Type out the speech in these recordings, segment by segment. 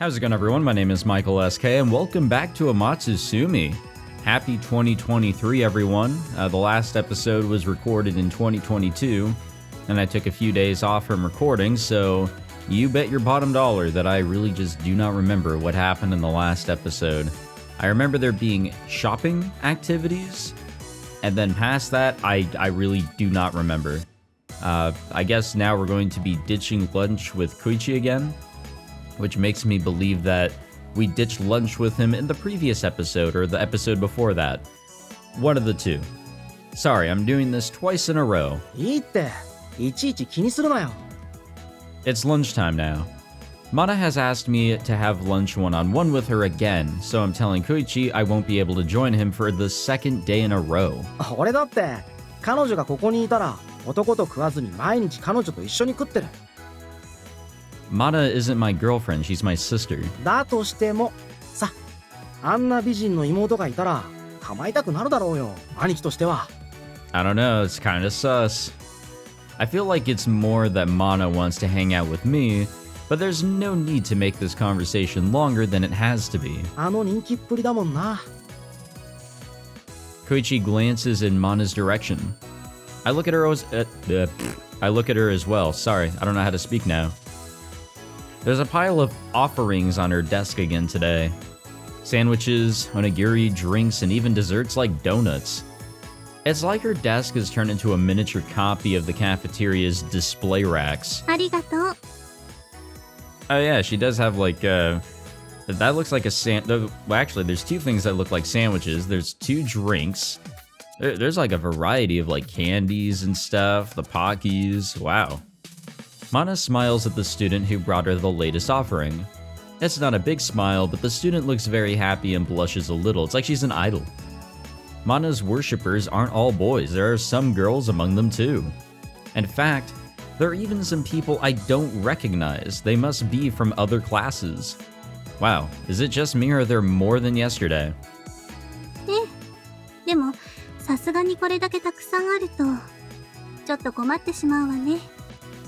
How's it going, everyone? My name is Michael SK, and welcome back to Amatsutsumi. Happy 2023, everyone. The last episode was recorded in 2022, and I took a few days off from recording, so you bet your bottom dollar that I really just do not remember what happened in the last episode. I remember there being shopping activities, and then past that, I really do not remember. I guess now we're going to be ditching lunch with Koichi again, which makes me believe that we ditched lunch with him in the previous episode or the episode before that. One of the two. Sorry, I'm doing this twice in a row. It's lunchtime now. Mana has asked me to have lunch one-on-one with her again, so I'm telling Koichi I won't be able to join him for the second day in a row. 俺だって彼女がここにいたら男と食わずに毎日彼女と一緒に食ってる。 Mana isn't my girlfriend, she's my sister. だとしてもさ、あんな美人の妹がいたら構いたくなるだろうよ、兄貴としては。 I don't know, it's kinda sus. I feel like it's more that Mana wants to hang out with me, but there's no need to make this conversation longer than it has to be. あの人気っぷりだもんな。 Koichi glances in Mana's direction. I look at her as well. Sorry, I don't know how to speak now. There's a pile of offerings on her desk again today. Sandwiches, onigiri, drinks, and even desserts like donuts. It's like her desk has turned into a miniature copy of the cafeteria's display racks. ありがとう。 Oh yeah, she does have like, that looks like a well, actually, there's two things that look like sandwiches. There's two drinks. There's like a variety of like candies and stuff, the Pockies, wow. Mana smiles at the student who brought her the latest offering. It's not a big smile, but the student looks very happy and blushes a little. It's like she's an idol. Mana's worshippers aren't all boys. There are some girls among them too. In fact, there are even some people I don't recognize. They must be from other classes. Wow, is it just me or are there more than yesterday? ね、でもさすがにこれだけたくさんあるとちょっと困ってしまうわね。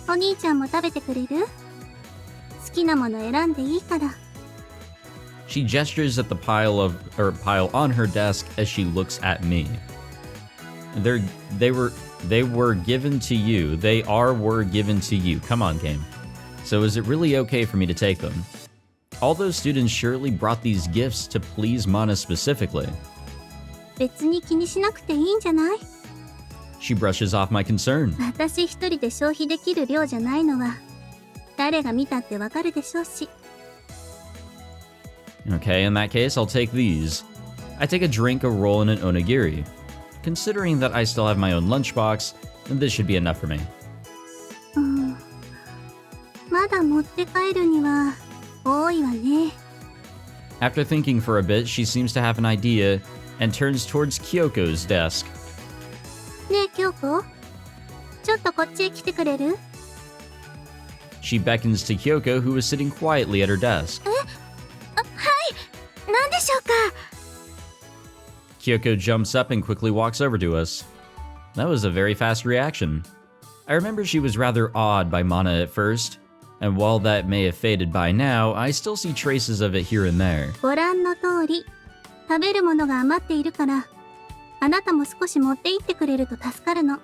お兄ちゃんも食べてくれる？好きなもの選んでいいから。 She gestures at the pile on her desk as she looks at me. They were given to you. Were given to you. Come on, game. So is it really okay for me to take them? All those students surely brought these gifts to please Mana specifically. 別に気にしなくていいんじゃない？ She brushes off my concern. 私一人で消費できる量じゃないのは誰が見たってわかるでしょうし。 Okay, in that case, I'll take these. I take a drink, a roll, and an onigiri. Considering that I still have my own lunchbox, this should be enough for me. まだ持って帰るには多いわね。 After thinking for a bit, she seems to have an idea and turns towards Kyoko's desk. ねえ京子、ちょっとこっちへ来てくれる？ She beckons to Kyoko, who is sitting quietly at her desk. はい、何でしょうか？ Kyoko jumps up and quickly walks over to us. That was a very fast reaction. I remember she was rather awed by Mana at first, and while that may have faded by now, I still see traces of it here and there. ご覧の通り、食べるものが余っているから、あなたも少し持って行ってくれると助かるの。いいんで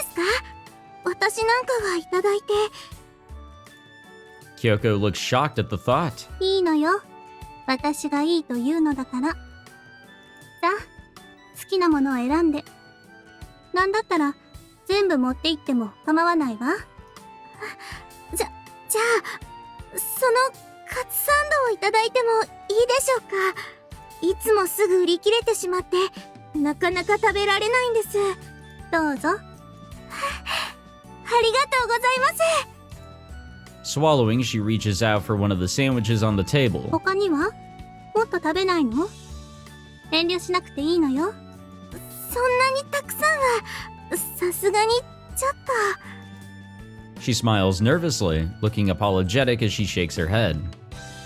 すか？私なんかがいただいて。 Kyoko looks shocked at the thought. いいのよ。私がいいというのだから。さあ、好きなものを選んで。なんだったら、全部持って行っても構わないわ。じゃあ、そのカツサンドをいただいてもいいでしょうか？いつもすぐ売り切れてしまって、なかなか食べられないんです。どうぞ。ありがとうございます。 Swallowing, she reaches out for one of the sandwiches on the table. 他には？もっと食べないの？遠慮しなくていいのよ。そんなにたくさんは、さすがにちょっと。 She smiles nervously, looking apologetic as she shakes her head.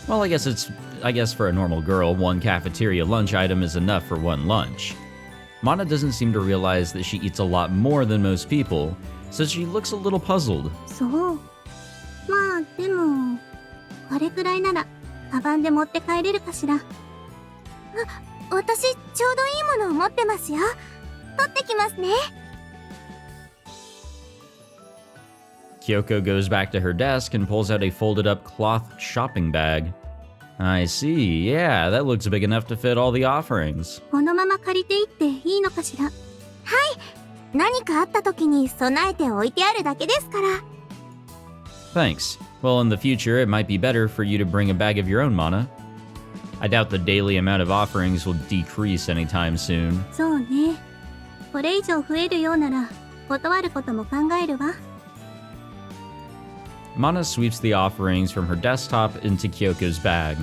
Well, I guess for a normal girl, one cafeteria lunch item is enough for one lunch. Mana doesn't seem to realize that she eats a lot more than most people, so she looks a little puzzled. そう。まあでも、あこれくらいなら、カバンで持って帰れるかしら。私、ちょうどいいものを持ってますよ。取ってきますね。Kyoko goes back to her desk and pulls out a folded-up cloth shopping bag. I see. Yeah, that looks big enough to fit all the offerings. このまま借りていっていいのかしら。はい。何かあった時に備えておいてあるだけですから。Thanks. Well, in the future, it might be better for you to bring a bag of your own, Mana. I doubt the daily amount of offerings will decrease anytime soon. そうね。これ以上増えるようなら、断ることも考えるわ。Mana sweeps the offerings from her desktop into Kyoko's bag.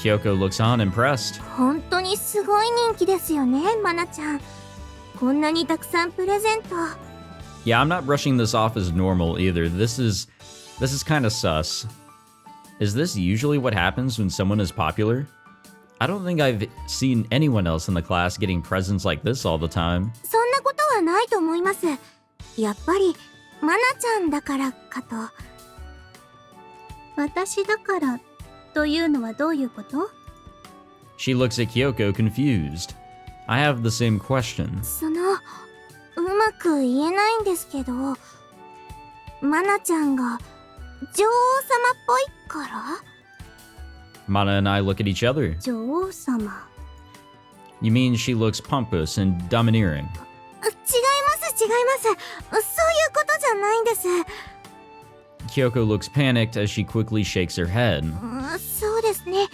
Kyoko looks on, impressed. 本当にすごい人気ですよね、マナちゃん。こんなにたくさんプレゼント。Yeah, I'm not brushing this off as normal either. This is kind of sus. Is this usually what happens when someone is popular? I don't think I've seen anyone else in the class getting presents like this all the time. そんなことはないと思います。やっぱり、マナちゃんだからかと。私だからというのはどういうこと？ She looks at Kyoko, confused. I have the same question. うまく言えないんですけど、マナちゃんが女王様っぽいから？ Mana and I look at each other. 女王様。You mean she looks pompous and domineering? 違います。そういうことじゃないんです。Kyoko looks panicked as she quickly shakes her head. そうですね。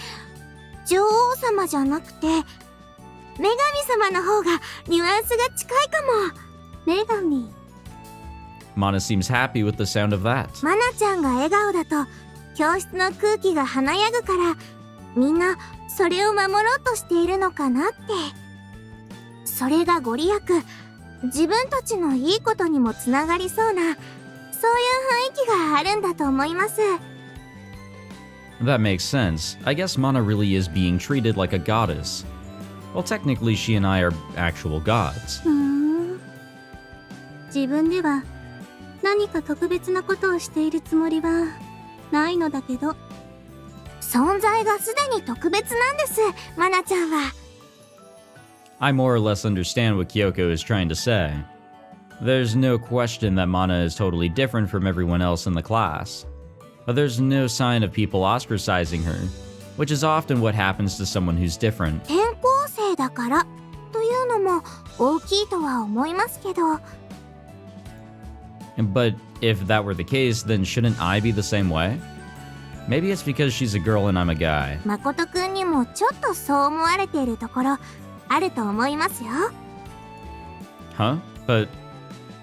女王様じゃなくて、女神様の方がニュアンスが近いかも。女神。Mana seems happy with the sound of that. マナちゃんが笑顔だと、教室の空気が華やぐから、みんなそれを守ろうとしているのかなって。それがご利益、自分たちのいいことにもつながりそうな、そういう雰囲気があるんだと思います。That makes sense. I guess Mana really is being treated like a goddess. Well, technically she and I are actual gods. 自分では何か特別なことをしているつもりはないのだけど。存在がすでに特別なんです、マナちゃんは。I more or less understand what Kyoko is trying to say. There's no question that Mana is totally different from everyone else in the class. But there's no sign of people ostracizing her, which is often what happens to someone who's different. 転校生だからというのも大きいとは思いますけど。But if that were the case, then shouldn't I be the same way? Maybe it's because she's a girl and I'm a guy. 誠くんにもちょっとそう思われているところあると思いますよ。Huh? But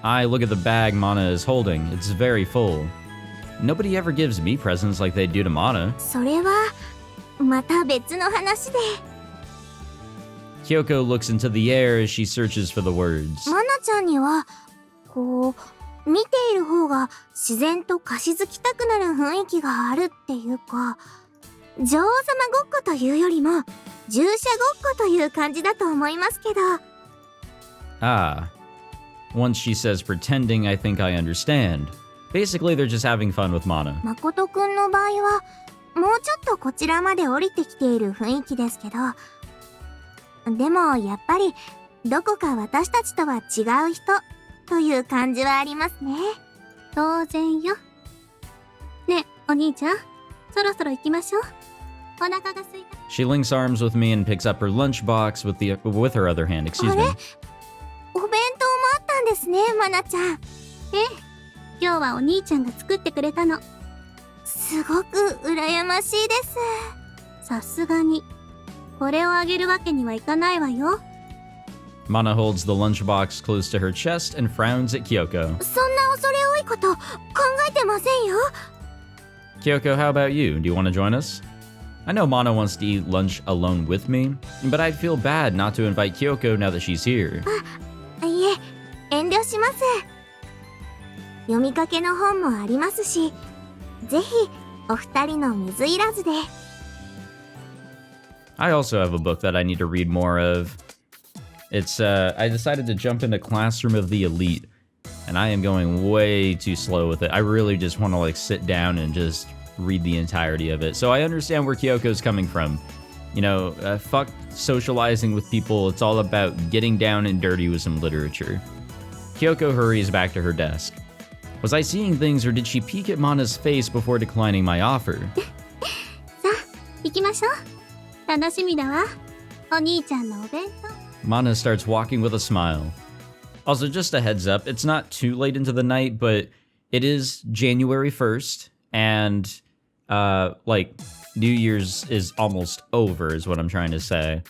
I look at the bag Mana is holding. It's very full. Nobody ever gives me presents like they do to Mana. それはまた別の話で。Kyoko looks into the air as she searches for the words. マナちゃんにはこう見ている方が自然と貸し付きたくなる雰囲気があるっていうか、女王様ごっこというよりも従者ごっこという感じだと思いますけど。Ah. Once she says pretending, I think I understand. Basically, they're just having fun with Mana. 誠くんの場合はもうちょっとこちらまで降りてきている雰囲気ですけど、でもやっぱりどこか私たちとは違う人という感じはありますね。当然よ。ねえ、お兄ちゃん、そろそろ行きましょう。お腹が空いた。She links arms with me and picks up her lunchbox with her other hand. Excuse あれ？ me. お弁当もあったんですね、マナちゃん。ええ、今日はお兄ちゃんが作ってくれたの。すごく羨ましいです。さすがにこれをあげるわけにはいかないわよ。Mana holds the lunchbox close to her chest and frowns at Kyoko. そんな恐れ多いこと考えてませんよ。Kyoko, how about you? Do you want to join us? I know Mana wants to eat lunch alone with me, but I'd feel bad not to invite Kyoko now that she's here. いえ、遠慮します。読みかけの本もありますし、ぜひお二人の水入らずで。I also have a book that I need to read more of. It's, I decided to jump into Classroom of the Elite, and I am going way too slow with it. I really just want to, like, sit down and just read the entirety of it. So I understand where Kyoko's coming from. You know, fuck socializing with people. It's all about getting down and dirty with some literature. Kyoko hurries back to her desk. Was I seeing things, or did she peek at Mana's face before declining my offer? さあ、行きましょう。楽しみだわ。お兄ちゃんのお弁当。 Mana starts walking with a smile. Also, just a heads up, it's not too late into the night, but it is January 1st, and, New Year's is almost over, is what I'm trying to say.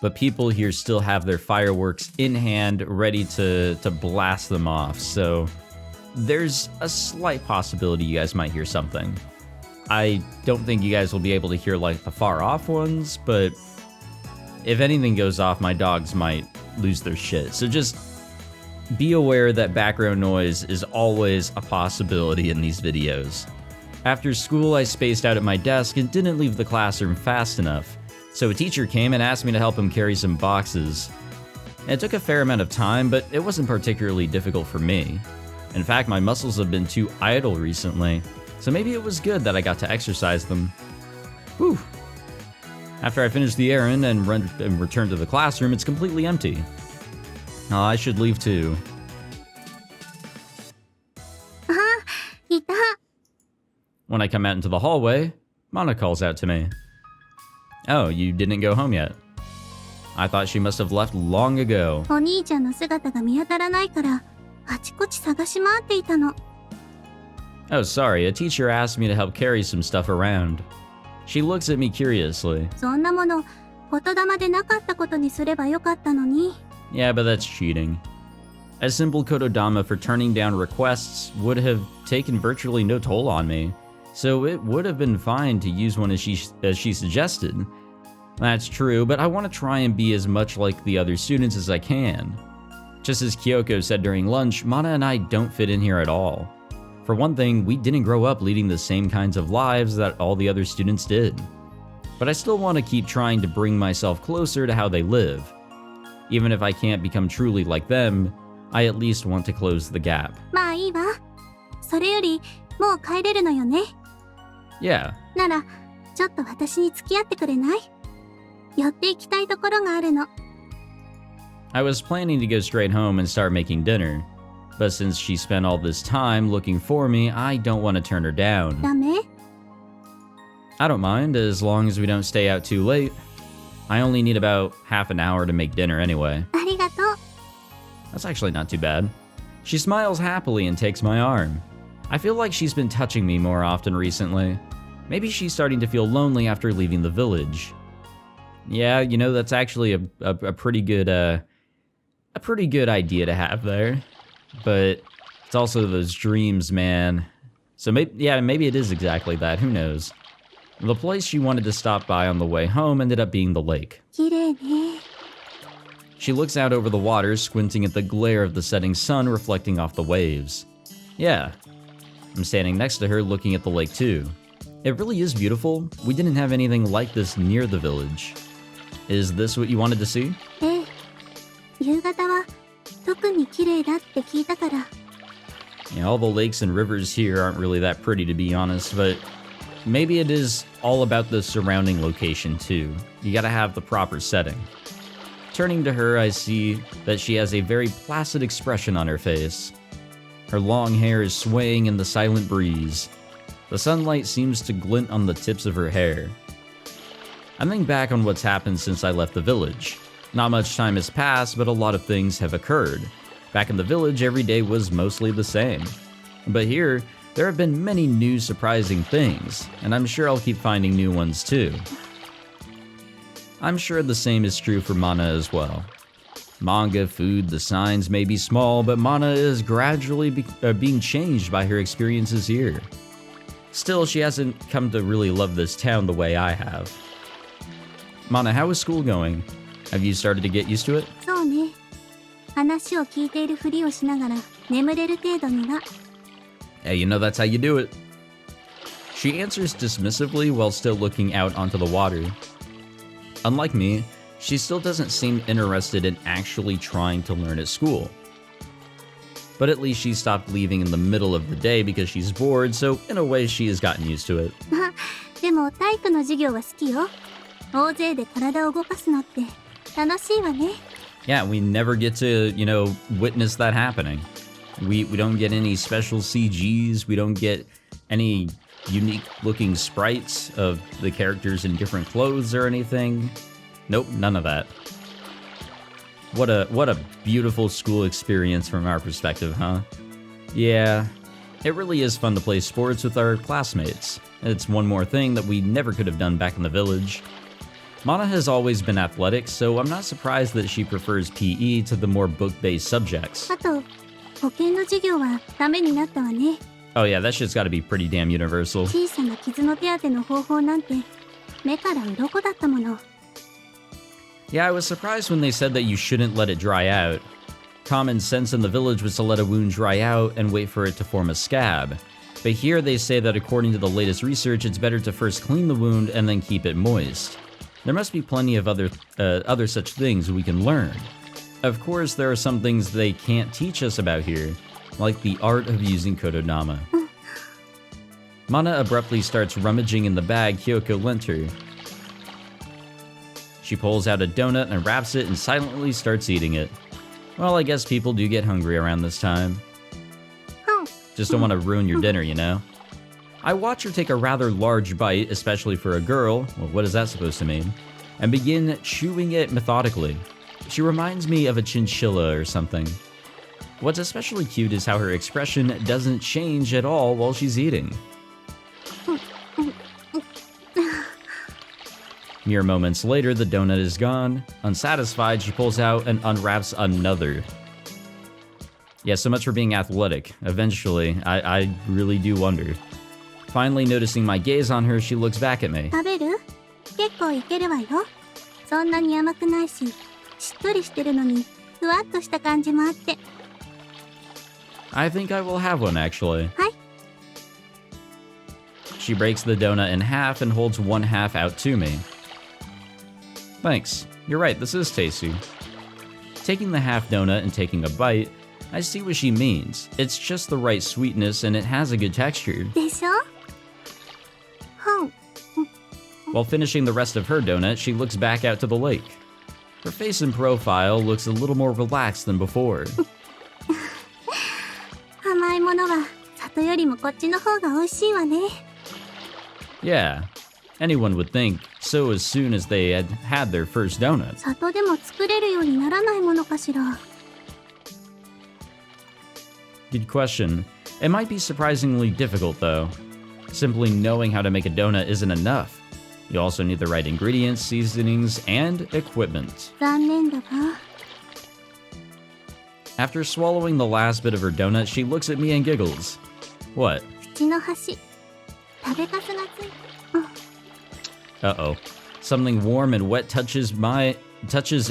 But people here still have their fireworks in hand, ready to blast them off, so there's a slight possibility you guys might hear something. I don't think you guys will be able to hear, like, the far-off ones, but if anything goes off, my dogs might lose their shit. So just be aware that background noise is always a possibility in these videos. After school, I spaced out at my desk and didn't leave the classroom fast enough. So a teacher came and asked me to help him carry some boxes. It took a fair amount of time, but it wasn't particularly difficult for me. In fact, my muscles have been too idle recently, so maybe it was good that I got to exercise them. Whew. After I finish the errand and return to the classroom, it's completely empty. I should leave too. あ、いた。 When I come out into the hallway, Mana calls out to me. Oh, you didn't go home yet? I thought she must have left long ago. お兄ちゃんの姿が見当たらないから、あちこち探し回っていたの。 Oh, sorry, a teacher asked me to help carry some stuff around. She looks at me curiously. そんなもの、言霊でなかったことにすればよかったのに。 Yeah, but that's cheating. A simple kotodama for turning down requests would have taken virtually no toll on me, so it would have been fine to use one as she suggested. That's true, but I want to try and be as much like the other students as I can. Just as Kyoko said during lunch, Mana and I don't fit in here at all. For one thing, we didn't grow up leading the same kinds of lives that all the other students did. But I still want to keep trying to bring myself closer to how they live. Even if I can't become truly like them, I at least want to close the gap. まあいいわ。それより、もう帰れるのよね。 Yeah. なら、ちょっと私に付き合ってくれない？寄って行きたいところがあるの。 I was planning to go straight home and start making dinner. But since she spent all this time looking for me, I don't want to turn her down. ダメ？ I don't mind, as long as we don't stay out too late. I only need about half an hour to make dinner anyway. ありがとう。 That's actually not too bad. She smiles happily and takes my arm. I feel like she's been touching me more often recently. Maybe she's starting to feel lonely after leaving the village. Yeah, you know, that's actually a pretty good idea to have there. But it's also those dreams, man. So maybe it is exactly that, who knows. The place she wanted to stop by on the way home ended up being the lake. 綺麗ね。 She looks out over the water, squinting at the glare of the setting sun reflecting off the waves. Yeah, I'm standing next to her looking at the lake too. It really is beautiful. We didn't have anything like this near the village. Is this what you wanted to see? ええ。夕方は特に綺麗だって聞いたから。 Yeah, all the lakes and rivers here aren't really that pretty, to be honest, but maybe it is all about the surrounding location too. You gotta have the proper setting. Turning to her, I see that she has a very placid expression on her face. Her long hair is swaying in the silent breeze. The sunlight seems to glint on the tips of her hair. I think back on what's happened since I left the village. Not much time has passed, but a lot of things have occurred. Back in the village, every day was mostly the same. But here, there have been many new surprising things, and I'm sure I'll keep finding new ones too. I'm sure the same is true for Mana as well. Manga, food, the signs may be small, but Mana is gradually being changed by her experiences here. Still, she hasn't come to really love this town the way I have. Mana, how is school going? Have you started to get used to it? そうね。話を聞いているふりをしながら眠れる程度には。 Hey, you know that's how you do it. She answers dismissively while still looking out onto the water. Unlike me, she still doesn't seem interested in actually trying to learn at school. but at least she stopped leaving in the middle of the day because she's bored, so in a way she has gotten used to it. でも体育の授業は好きよ。大勢で体を動かすのって楽しいわね。Yeah, we never get to, witness that happening. We don't get any special CGs, we don't get any unique looking sprites of the characters in different clothes or anything. Nope, none of that. What a beautiful school experience from our perspective, huh? Yeah, it really is fun to play sports with our classmates. It's one more thing that we never could have done back in the village. Mana has always been athletic, so I'm not surprised that she prefers PE to the more book-based subjects. あと、保健の授業はダメになったわね。Oh yeah, that shit's gotta be pretty damn universal. 小さな傷の手当ての方法なんて目から鱗だったもの。Yeah, I was surprised when they said that you shouldn't let it dry out. Common sense in the village was to let a wound dry out and wait for it to form a scab. But here they say that according to the latest research, it's better to first clean the wound and then keep it moist. There must be plenty of other such things we can learn. Of course, there are some things they can't teach us about here, like the art of using kotodama. Mana abruptly starts rummaging in the bag Kyoko lent her. She pulls out a donut and wraps it and silently starts eating it. Well, I guess people do get hungry around this time. Just don't want to ruin your dinner, you know? I watch her take a rather large bite, especially for a girl, well, what is that supposed to mean? And begin chewing it methodically. She reminds me of a chinchilla or something. What's especially cute is how her expression doesn't change at all while she's eating. Mere moments later, the donut is gone. Unsatisfied, she pulls out and unwraps another. Yeah, so much for being athletic. Eventually, I really do wonder. Finally noticing my gaze on her, she looks back at me. 食べる？結構いけるわよ。そんなに甘くないし、しっとりしてるのに、ふわっとした感じもあって。I think I will have one, actually. はい。She breaks the donut in half and holds one half out to me. Thanks. You're right, this is tasty. Taking the half donut and taking a bite, I see what she means. It's just the right sweetness and it has a good texture. でしょ？While finishing the rest of her donut, she looks back out to the lake. Her face and profile looks a little more relaxed than before. 甘いものは里よりもこっちの方が美味しいわね。Yeah, anyone would think so as soon as they had had their first donut. 里でも作れるようにならないものかしら。Good question. It might be surprisingly difficult, though. Simply knowing how to make a donut isn't enough. You also need the right ingredients, seasonings, and equipment. 残念だわ。After swallowing the last bit of her donut, she looks at me and giggles. What? 口の端、食べかすがついて。Uh-oh. Something warm and wet touches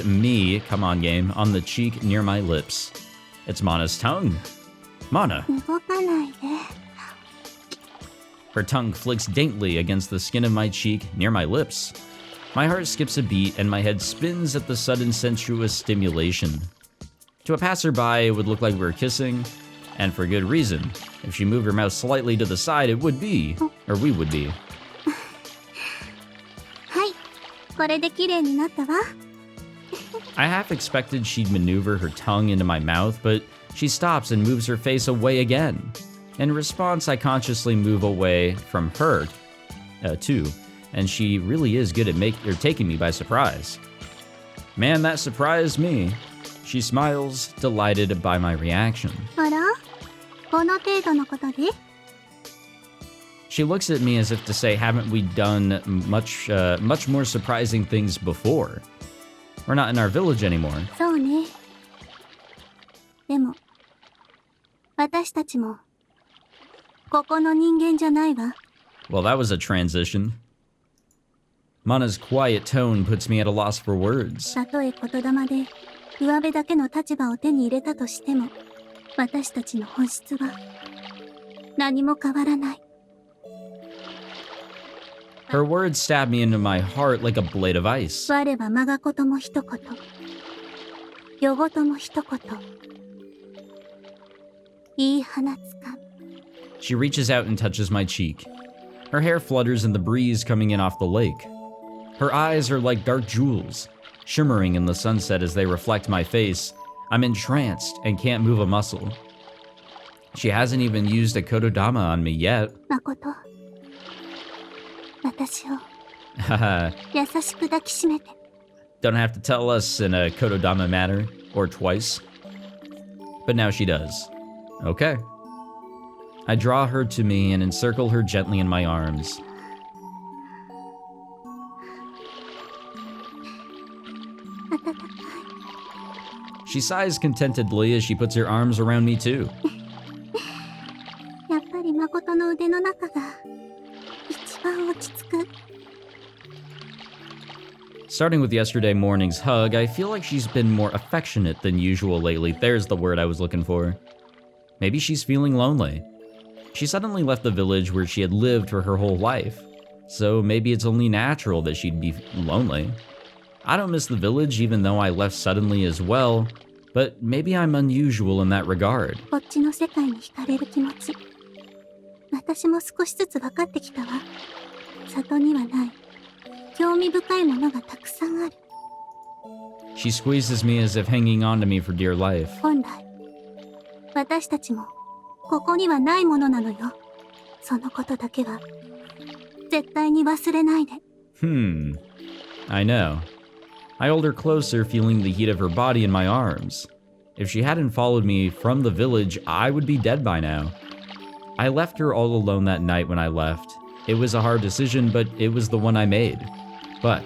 me, come on game, on the cheek near my lips. It's Mana's tongue. Mana. 動かないで。Her tongue flicks daintily against the skin of my cheek near my lips. My heart skips a beat and my head spins at the sudden sensuous stimulation. To a passerby, it would look like we were kissing, and for good reason. If she moved her mouth slightly to the side, it would be, or we would be. はい、これで綺麗になったわ。I half expected she'd maneuver her tongue into my mouth, but she stops and moves her face away again. In response, I consciously move away from her, too, and she really is good at taking me by surprise. Man, that surprised me. She smiles, delighted by my reaction. あら？この程度のことで？ She looks at me as if to say, haven't we done much more surprising things before? We're not in our village anymore. そうね。でも、私たちも、ここの人間じゃないわ。Well, that was a transition. Mana's quiet tone puts me at a loss for words. たとえ言霊で、上辺だけの立場を手に入れたとしても、私たちの本質は、何も変わらない。Her words stab me into my heart like a blade of ice. 我は我がことも一言。夜ごとも一言。いい花つかみ。 She reaches out and touches my cheek. Her hair flutters in the breeze coming in off the lake. Her eyes are like dark jewels, shimmering in the sunset as they reflect my face. I'm entranced and can't move a muscle. She hasn't even used a kotodama on me yet. 誠、私を Haha, 優しく抱きしめて。 don't have to tell us in a kotodama manner, or twice. But now she does. Okay. I draw her to me and encircle her gently in my arms. 暖かい。 She sighs contentedly as she puts her arms around me too. やっぱり誠の腕の中が一番落ち着く。 Starting with yesterday morning's hug, I feel like she's been more affectionate than usual lately. There's the word I was looking for. Maybe she's feeling lonely. She suddenly left the village where she had lived for her whole life, so maybe it's only natural that she'd be lonely. I don't miss the village even though I left suddenly as well, but maybe I'm unusual in that regard. こっちの世界に惹かれる気持ち。私も少しずつ分かってきたわ。里にはない。興味深いものがたくさんある。 She squeezes me as if hanging on to me for dear life. 本来、私たちもここにはないものなのよ。そのことだけは絶対に忘れないで。 I know. I hold her closer, feeling the heat of her body in my arms. If she hadn't followed me from the village, I would be dead by now. I left her all alone that night when I left. It was a hard decision, but it was the one I made. But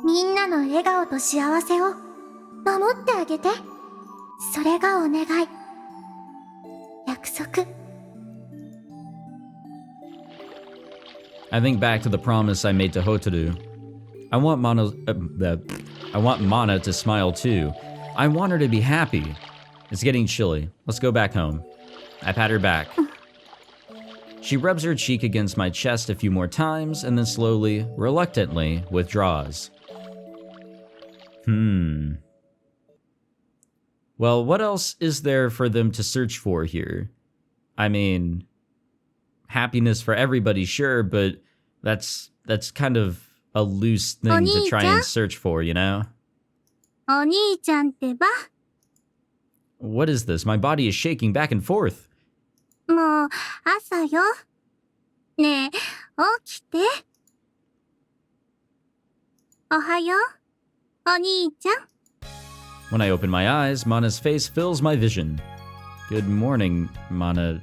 みんなの笑顔と幸せを守ってあげて。それがお願い。約束。 I think back to the promise I made to Hotaru. I want Mana to smile too. I want her to be happy. It's getting chilly. Let's go back home. I pat her back. She rubs her cheek against my chest a few more times and then slowly, reluctantly, withdraws. Well, what else is there for them to search for here? I mean, happiness for everybody, sure, but that's kind of a loose thing to try and search for, you know? お兄ちゃんってば。 What is this? My body is shaking back and forth. もう朝よ。ねえ、起きて。おはよう、お兄ちゃん。 When I open my eyes, Mana's face fills my vision. Good morning, Mana.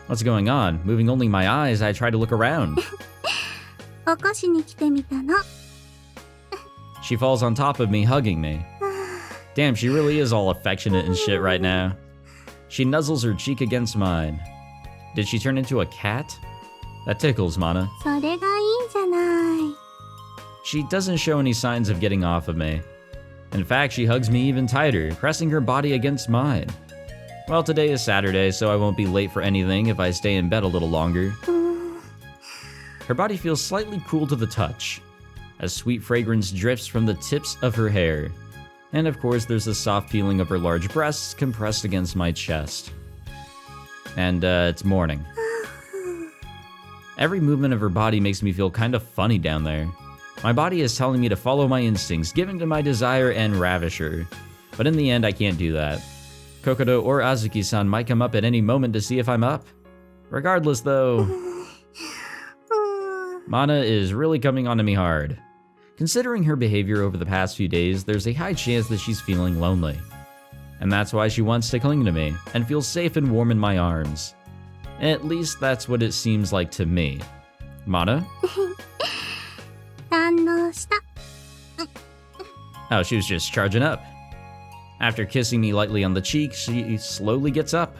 What's going on? Moving only my eyes, I try to look around. 起こしに来てみたの。 She falls on top of me, hugging me. Damn, she really is all affectionate and shit right now. She nuzzles her cheek against mine. Did she turn into a cat? That tickles, Mana. それがいいんじゃない。 She doesn't show any signs of getting off of me. In fact, she hugs me even tighter, pressing her body against mine. Well, today is Saturday, so I won't be late for anything if I stay in bed a little longer. Her body feels slightly cool to the touch. A sweet fragrance drifts from the tips of her hair. And of course, there's the soft feeling of her large breasts compressed against my chest. And, it's morning. Every movement of her body makes me feel kind of funny down there. My body is telling me to follow my instincts, give in to my desire, and ravish her. But in the end, I can't do that. Kokoro or Azuki-san might come up at any moment to see if I'm up. Regardless, though, Mana is really coming onto me hard. Considering her behavior over the past few days, there's a high chance that she's feeling lonely. And that's why she wants to cling to me and feel safe and warm in my arms. At least that's what it seems like to me. Mana? 堪能した。 Oh, she was just charging up. After kissing me lightly on the cheek, she slowly gets up.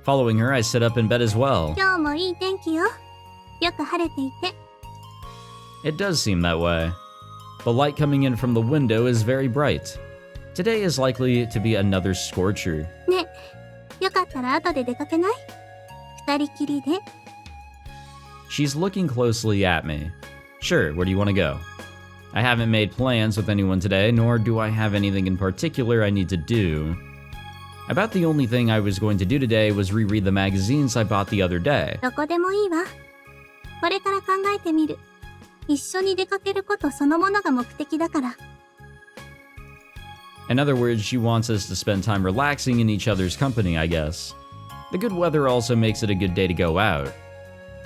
Following her, I sit up in bed as well. 今日もいい天気よ。よく晴れていて。 It does seem that way. The light coming in from the window is very bright. Today is likely to be another scorcher. ね、よかったら後で出かけない？二人きりで。 She's looking closely at me. Sure, where do you want to go? I haven't made plans with anyone today, nor do I have anything in particular I need to do. About the only thing I was going to do today was reread the magazines I bought the other day. どこでもいいわ。これから考えてみる。一緒に出かけることそのものが目的だから。In other words, she wants us to spend time relaxing in each other's company, I guess. The good weather also makes it a good day to go out.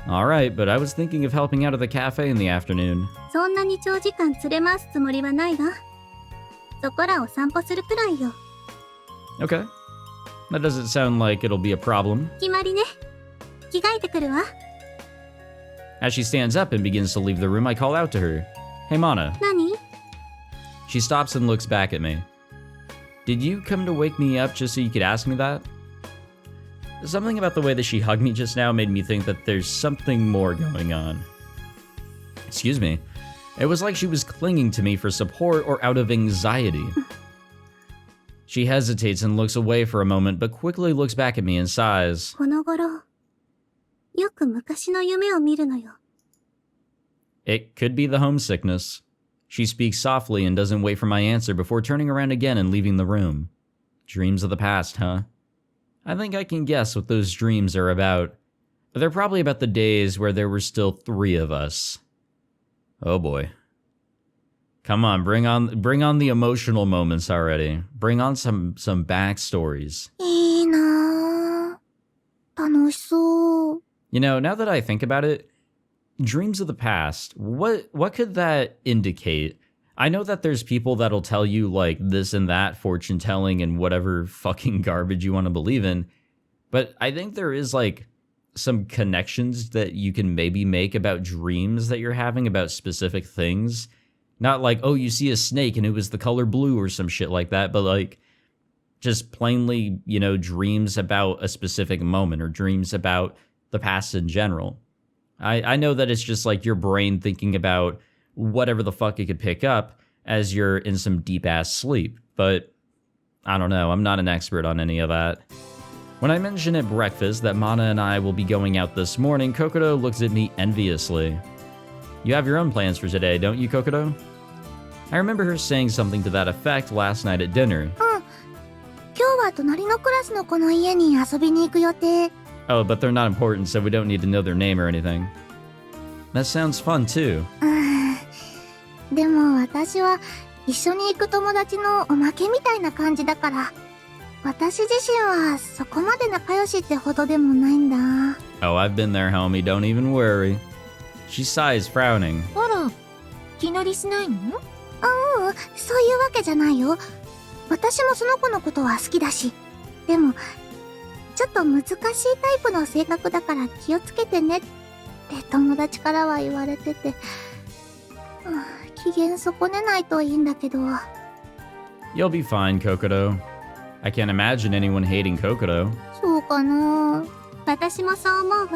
Alright, but I was thinking of helping out at the cafe in the afternoon. そんなに長時間連れ回すつもりはないわ。そこらを散歩するくらいよ。Okay. That doesn't sound like it'll be a problem. 決まりね。着替えてくるわ。As she stands up and begins to leave the room, I call out to her. Hey, Mana. 何？ She stops and looks back at me. Did you come to wake me up just so you could ask me that? Something about the way that she hugged me just now made me think that there's something more going on. Excuse me. It was like she was clinging to me for support or out of anxiety. She hesitates and looks away for a moment, but quickly looks back at me and sighs. この頃、よく昔の夢を見るのよ。It could be the homesickness. She speaks softly and doesn't wait for my answer before turning around again and leaving the room. Dreams of the past, huh? I think I can guess what those dreams are about. They're probably about the days where there were still 3 of us. Oh boy. Come on, bring on the emotional moments already. Bring on some backstories. いいなぁ。楽しそう。You know, now that I think about it, dreams of the past, what could that indicate? I know that there's people that'll tell you like this and that, fortune telling and whatever fucking garbage you want to believe in, but I think there is like some connections that you can maybe make about dreams that you're having about specific things. Not like, oh, you see a snake and it was the color blue or some shit like that, but like just plainly, you know, dreams about a specific moment or dreams about the past in general. I know that it's just like your brain thinking about whatever the fuck it could pick up as you're in some deep-ass sleep, but I don't know, I'm not an expert on any of that. When I mention at breakfast that Mana and I will be going out this morning, Kokoro looks at me enviously. You have your own plans for today, don't you, Kokoro? I remember her saying something to that effect last night at dinner. 今日は隣のクラスの子の家に遊びに行く予定。Oh, but they're not important, so we don't need to know their name or anything. That sounds fun, too. でも私は一緒に行く友達のおまけみたいな感じだから、私自身はそこまで仲良しってほどでもないんだ。Oh, I've been there, homie. Don't even worry. She sighs, frowning. あら、気乗りしないの？そういうわけじゃないよ。私もその子のことは好きだし。でも、ちょっと難しいタイプの性格だから気をつけてねって友達からは言われてて、機嫌損ねないといいんだけど。You'll be fine, Kokoro. I can't imagine anyone hating Kokoro. そうかな。私もそう思うわ。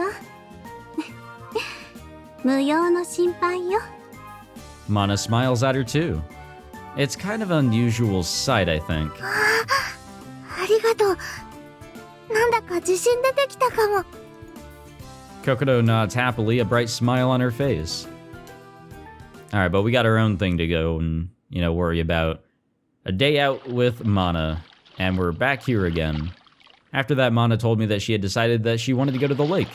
無用の心配よ。Mana smiles at her too. It's kind of an unusual sight, I think. ありがとう。なんだか自信出てきたかも。Kokoro nods happily, a bright smile on her face. Alright, but we got our own thing to go and, you know, worry about. A day out with Mana, and we're back here again. After that, Mana told me that she had decided that she wanted to go to the lake.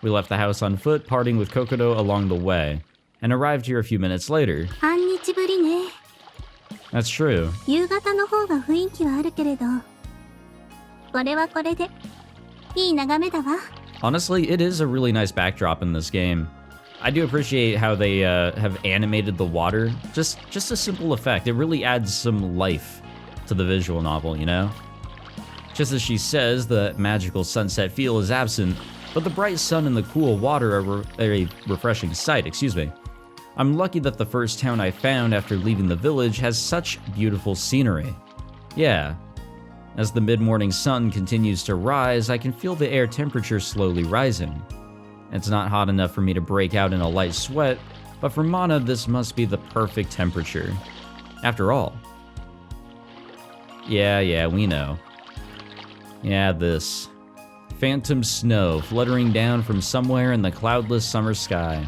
We left the house on foot, parting with Kokoro along the way, and arrived here a few minutes later. 半日ぶりね。That's true. 夕方の方が雰囲気はあるけれど、これはこれでいい眺めだわ。Honestly, it is a really nice backdrop in this game. I do appreciate how they have animated the water. Just a simple effect. It really adds some life to the visual novel, you know? Just as she says, the magical sunset feel is absent, but the bright sun and the cool water are a refreshing sight, excuse me. I'm lucky that the first town I found after leaving the village has such beautiful scenery. Yeah. As the mid-morning sun continues to rise, I can feel the air temperature slowly rising. It's not hot enough for me to break out in a light sweat, but for Mana, this must be the perfect temperature. After all. Yeah, we know. Yeah, this. Phantom snow fluttering down from somewhere in the cloudless summer sky.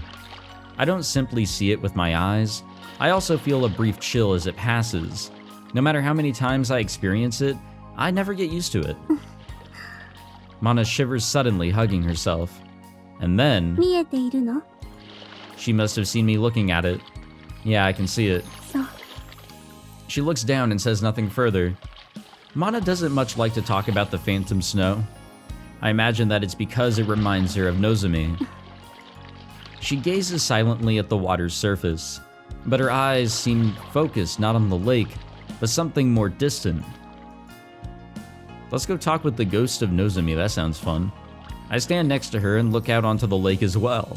I don't simply see it with my eyes, I also feel a brief chill as it passes. No matter how many times I experience it, I never get used to it. Mana shivers suddenly, hugging herself. And then... 見えているの? She must have seen me looking at it. Yeah, I can see it. そう。 She looks down and says nothing further. Mana doesn't much like to talk about the phantom snow. I imagine that it's because it reminds her of Nozomi. She gazes silently at the water's surface, but her eyes seem focused not on the lake, but something more distant. Let's go talk with the ghost of Nozomi, that sounds fun. I stand next to her and look out onto the lake as well.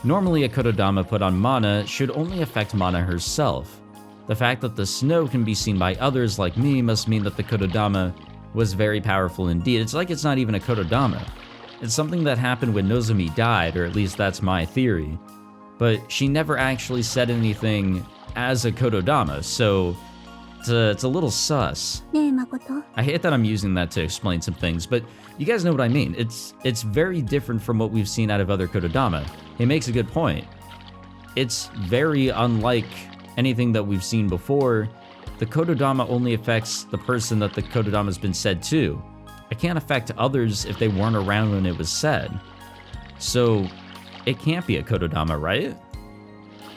Normally a kotodama put on Mana should only affect Mana herself. The fact that the snow can be seen by others like me must mean that the kotodama was very powerful indeed. It's like it's not even a kotodama. It's something that happened when Nozomi died, or at least that's my theory. But she never actually said anything as a kotodama, so it's a little sus. ねえ、Makoto. I hate that I'm using that to explain some things, but you guys know what I mean. It's very different from what we've seen out of other kotodama. He makes a good point. It's very unlike anything that we've seen before. The kotodama only affects the person that the kotodama's been said to. It can't affect others if they weren't around when it was said. So, it can't be a kotodama, right?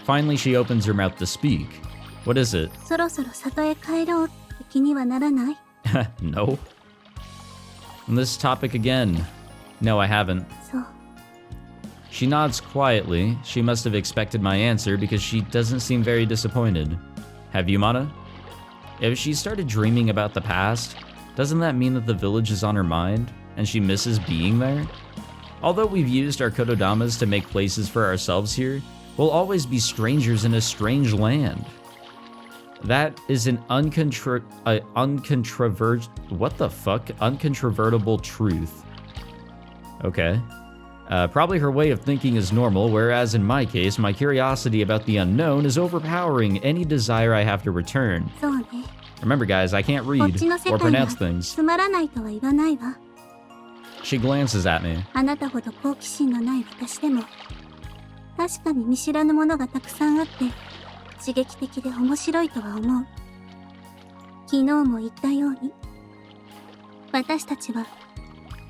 Finally, she opens her mouth to speak. What is it? そろそろ里へ帰ろうって気にはならない? No. On this topic again. No, I haven't. そう。 She nods quietly. She must have expected my answer because she doesn't seem very disappointed. Have you, Mana? If she started dreaming about the past, doesn't that mean that the village is on her mind and she misses being there? Although we've used our kotodamas to make places for ourselves here, we'll always be strangers in a strange land. That is an uncontrovertible truth. Okay. Probably her way of thinking is normal, whereas in my case, my curiosity about the unknown is overpowering any desire I have to return. そうね。 Remember guys, I can't こっ read ちの世 or 界は pronounce things. つまらないとは言わないわ。 She glances at me. あなたほど好奇心のない私でも、確かに見知らぬものがたくさんあって、刺激的で面白いとは思う。昨日も言ったように、私たちは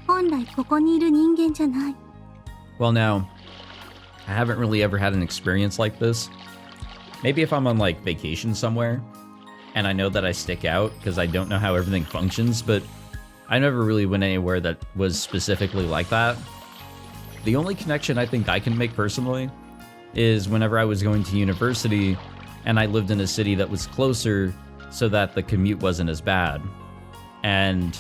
本来ここにいる人間じゃない。 Well now, I haven't really ever had an experience like this. Maybe if I'm on like vacation somewhere, and I know that I stick out because I don't know how everything functions, but I never really went anywhere that was specifically like that. The only connection I think I can make personally is whenever I was going to university and I lived in a city that was closer so that the commute wasn't as bad. And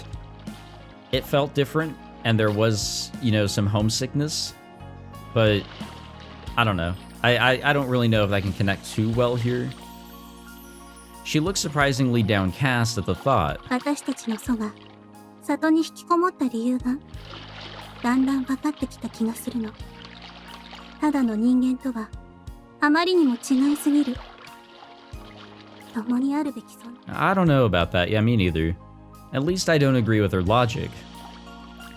it felt different and there was, you know, some homesickness, but I don't know. I don't really know if I can connect too well here. She looks surprisingly downcast at the thought. 私たちの祖が里に引きこもった理由がだんだん分かってきた気がするの。ただの人間とはあまりにも違いすぎる。共にあるべき存在。 I don't know about that. Yeah, me neither. At least I don't agree with her logic.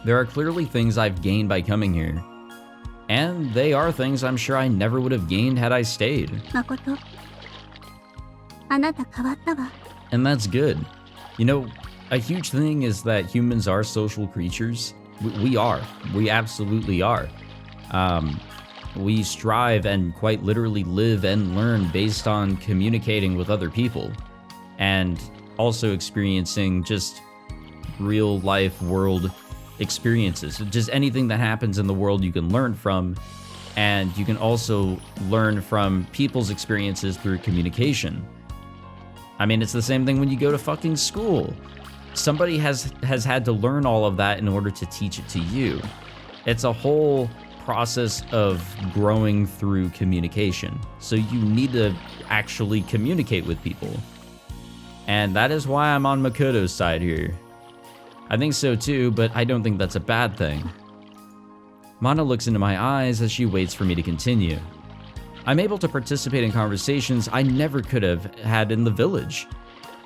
There are clearly things I've gained by coming here. And they are things I'm sure I never would have gained had I stayed. 誠、あなた変わったわ。 And that's good. You know, a huge thing is that humans are social creatures. We are. We absolutely are. We strive and quite literally live and learn based on communicating with other people. And also experiencing just real life world experiences. Just anything that happens in the world you can learn from. And you can also learn from people's experiences through communication. I mean, it's the same thing when you go to fucking school. Somebody has had to learn all of that in order to teach it to you. It's a whole process of growing through communication. So you need to actually communicate with people. And that is why I'm on Makoto's side here. I think so too, but I don't think that's a bad thing. Mana looks into my eyes as she waits for me to continue. I'm able to participate in conversations I never could have had in the village.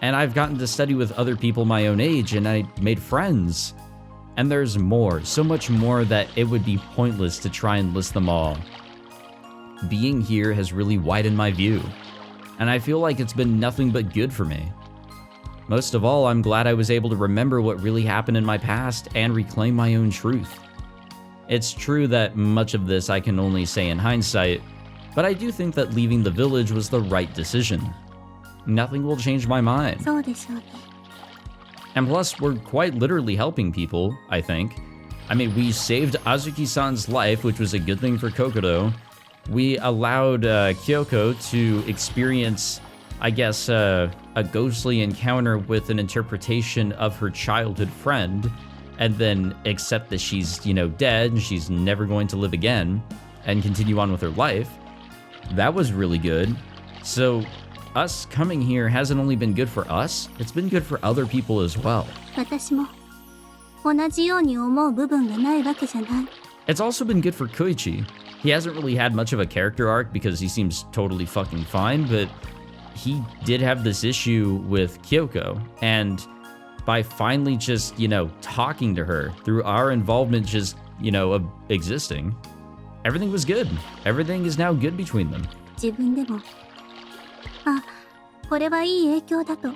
And I've gotten to study with other people my own age, and I made friends. And there's more, so much more that it would be pointless to try and list them all. Being here has really widened my view, and I feel like it's been nothing but good for me. Most of all, I'm glad I was able to remember what really happened in my past and reclaim my own truth. It's true that much of this I can only say in hindsight, but I do think that leaving the village was the right decision. Nothing will change my mind. そうでしょうね。 And plus, we're quite literally helping people, I think. I mean, we saved Azuki-san's life, which was a good thing for Kokoro. We allowed Kyoko to experience, I guess, a ghostly encounter with an interpretation of her childhood friend, and then accept that she's, dead and she's never going to live again, and continue on with her life. That was really good. So, us coming here hasn't only been good for us, it's been good for other people as well. 私も同じように思う部分がないわけじゃない。It's also been good for Koichi. He hasn't really had much of a character arc because he seems totally fucking fine, but he did have this issue with Kyoko, and by finally just, talking to her through our involvement just, of existing, everything was good. Everything is now good between them. 自分でも、あ、これはいい影響だと、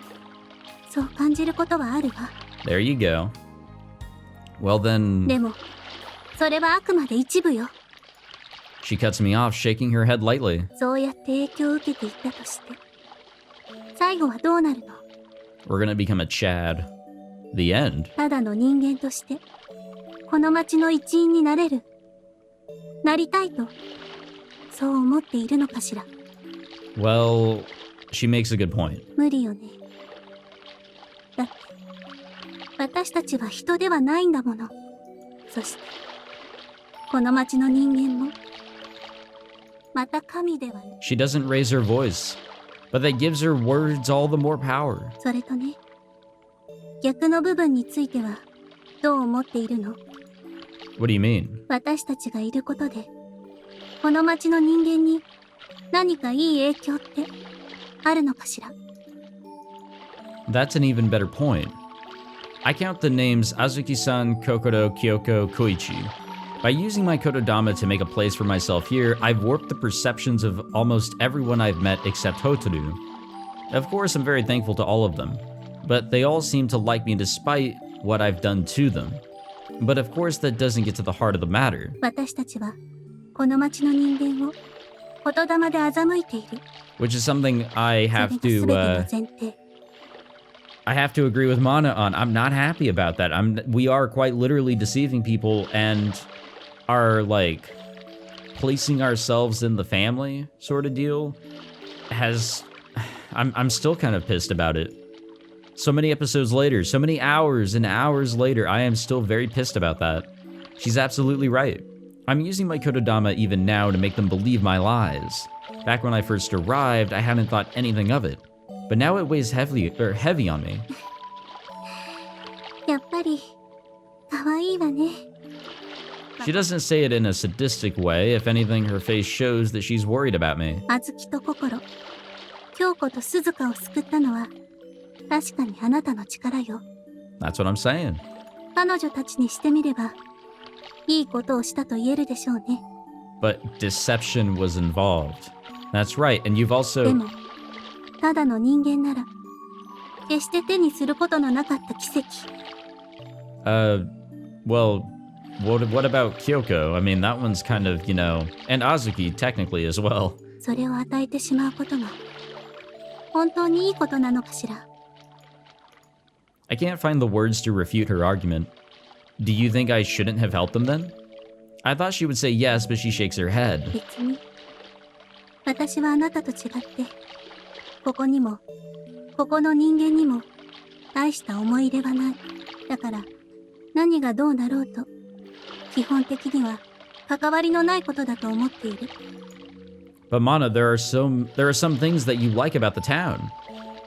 そう感じることはあるわ。 There you go. Well then... でも、それはあくまで一部よ。 She cuts me off, shaking her head lightly. そうやって影響を受けていったとして、最後はどうなるの？ We're gonna become a Chad. The end. ただの人間として、この町の一員になれる。なりたいと、そう思っているのかしら。 Well, she makes a good point. 無理よね。だって、私たちは人ではないんだもの。そして、この町の人間も、また神ではね。 She doesn't raise her voice, but that gives her words all the more power. それとね、逆の部分については、どう思っているの？ What do you mean? 私たちがいることで、この町の人間に何かいい影響ってあるのかしら？ That's an even better point. I count the names Azuki-san, Kokoro, Kyoko, Koichi. By using my kotodama to make a place for myself here, I've warped the perceptions of almost everyone I've met except Hotaru. Of course, I'm very thankful to all of them, but they all seem to like me despite what I've done to them. But of course, that doesn't get to the heart of the matter. 私たちは、この町の人間を言霊で欺いている。 Which is something I そ have れが全ての to, 前提。 I have to agree with Mana on. I'm not happy about that. We are quite literally deceiving people and are like placing ourselves in the family sort of deal. I'm still kind of pissed about it. So many episodes later, so many hours and hours later, I am still very pissed about that. She's absolutely right. I'm using my kotodama even now to make them believe my lies. Back when I first arrived, I hadn't thought anything of it. But now it weighs heavy on me. やっぱり、可愛いわね。 She doesn't say it in a sadistic way. If anything, her face shows that she's worried about me. あずきと心、京子と鈴鹿を救ったのは、確かにあなたの力よ。 That's what I'm saying. 彼女たちにしてみれば、いいことをしたと言えるでしょうね。 But deception was involved. That's right, and you've で also... も、ただの人間なら、決して手にすることのなかった奇跡。Well, what about Kyoko? I mean, that one's kind of, and Azuki, technically, as well. それを与えてしまうことが、本当にいいことなのかしら。 I can't find the words to refute her argument. Do you think I shouldn't have helped them then? I thought she would say yes, but she shakes her head. 別に、私はあなたと違って、ここにも、ここの人間にも、大した思い入れはない。だから、何がどうなろうと、基本的には、関わりのないことだと思っている。 But Mana, there are some things that you like about the town.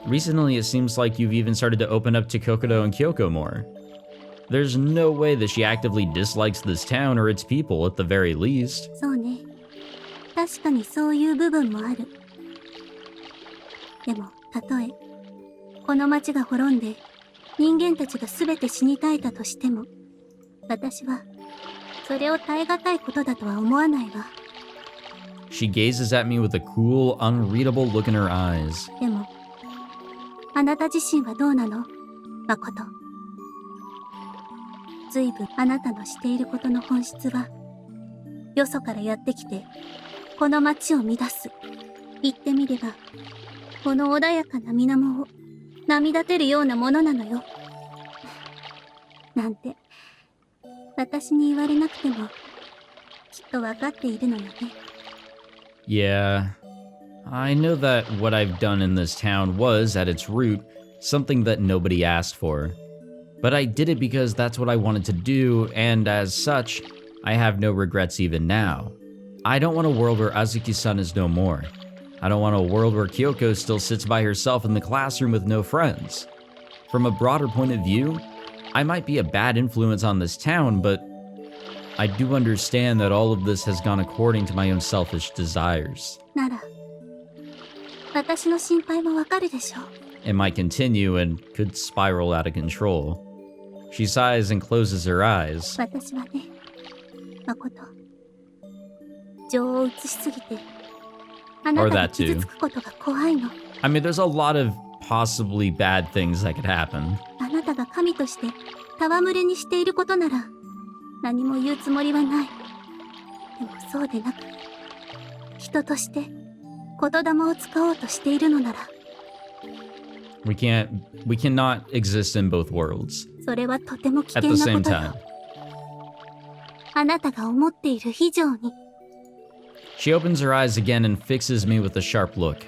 Recently, it seems like you've even started to open up to Kokoro and Kyoko more. There's no way that she actively dislikes this town or its people, at the very least. そうね。確かにそういう部分もある。でも、たとえ、この町が滅んで、人間たちが全て死に絶えたとしても、私は、それを耐え難いことだとは思わないわ。She gazes at me with a cool, unreadable look in her eyes. でも、あなた自身はどうなの、誠。ずいぶんあなたのしていることの本質は、よそからやってきて、この街を乱す。言ってみれば、この穏やかな水面を波立てるようなものなのよ。なんて、私に言われなくても、きっとわかっているのよね。Yeah, I know that what I've done in this town was, at its root, something that nobody asked for. But I did it because that's what I wanted to do, and as such, I have no regrets even now. I don't want a world where Azuki-san is no more. I don't want a world where Kyoko still sits by herself in the classroom with no friends. From a broader point of view, I might be a bad influence on this town, but I do understand that all of this has gone according to my own selfish desires. なら、私の心配もわかるでしょう。It might continue and could spiral out of control. She sighs and closes her eyes. 私はね、誠。情を移しすぎて、あなたが傷つくことが怖いの。I mean, there's a lot of possibly bad things that could happen. あなたが神として戯れにしていることなら、何も言うつもりはない。でもそうでなく、人として言霊を使おうとしているのなら、We cannot exist in both worlds それはとても危 at 険 the な same ことよ。 time. あなたが思っている以上に。She opens her eyes again and fixes me with a sharp look.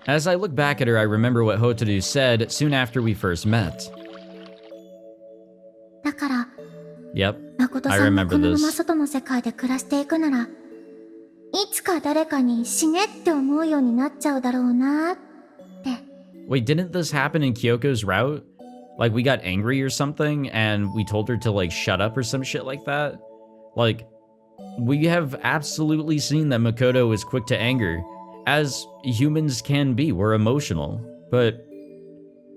As I look back at her, I remember what Hotaru said soon after we first met. だから、 Yep, 誠 I さんが remember このまま this. 外の世界で暮らしていくなら、いつか誰かに死ねって思うようになっちゃうだろうなって。 Wait, didn't this happen in Kyoko's route? Like, we got angry or something, and we told her to, like, shut up or some shit like that? Like, we have absolutely seen that Makoto is quick to anger, as humans can be. We're emotional. But,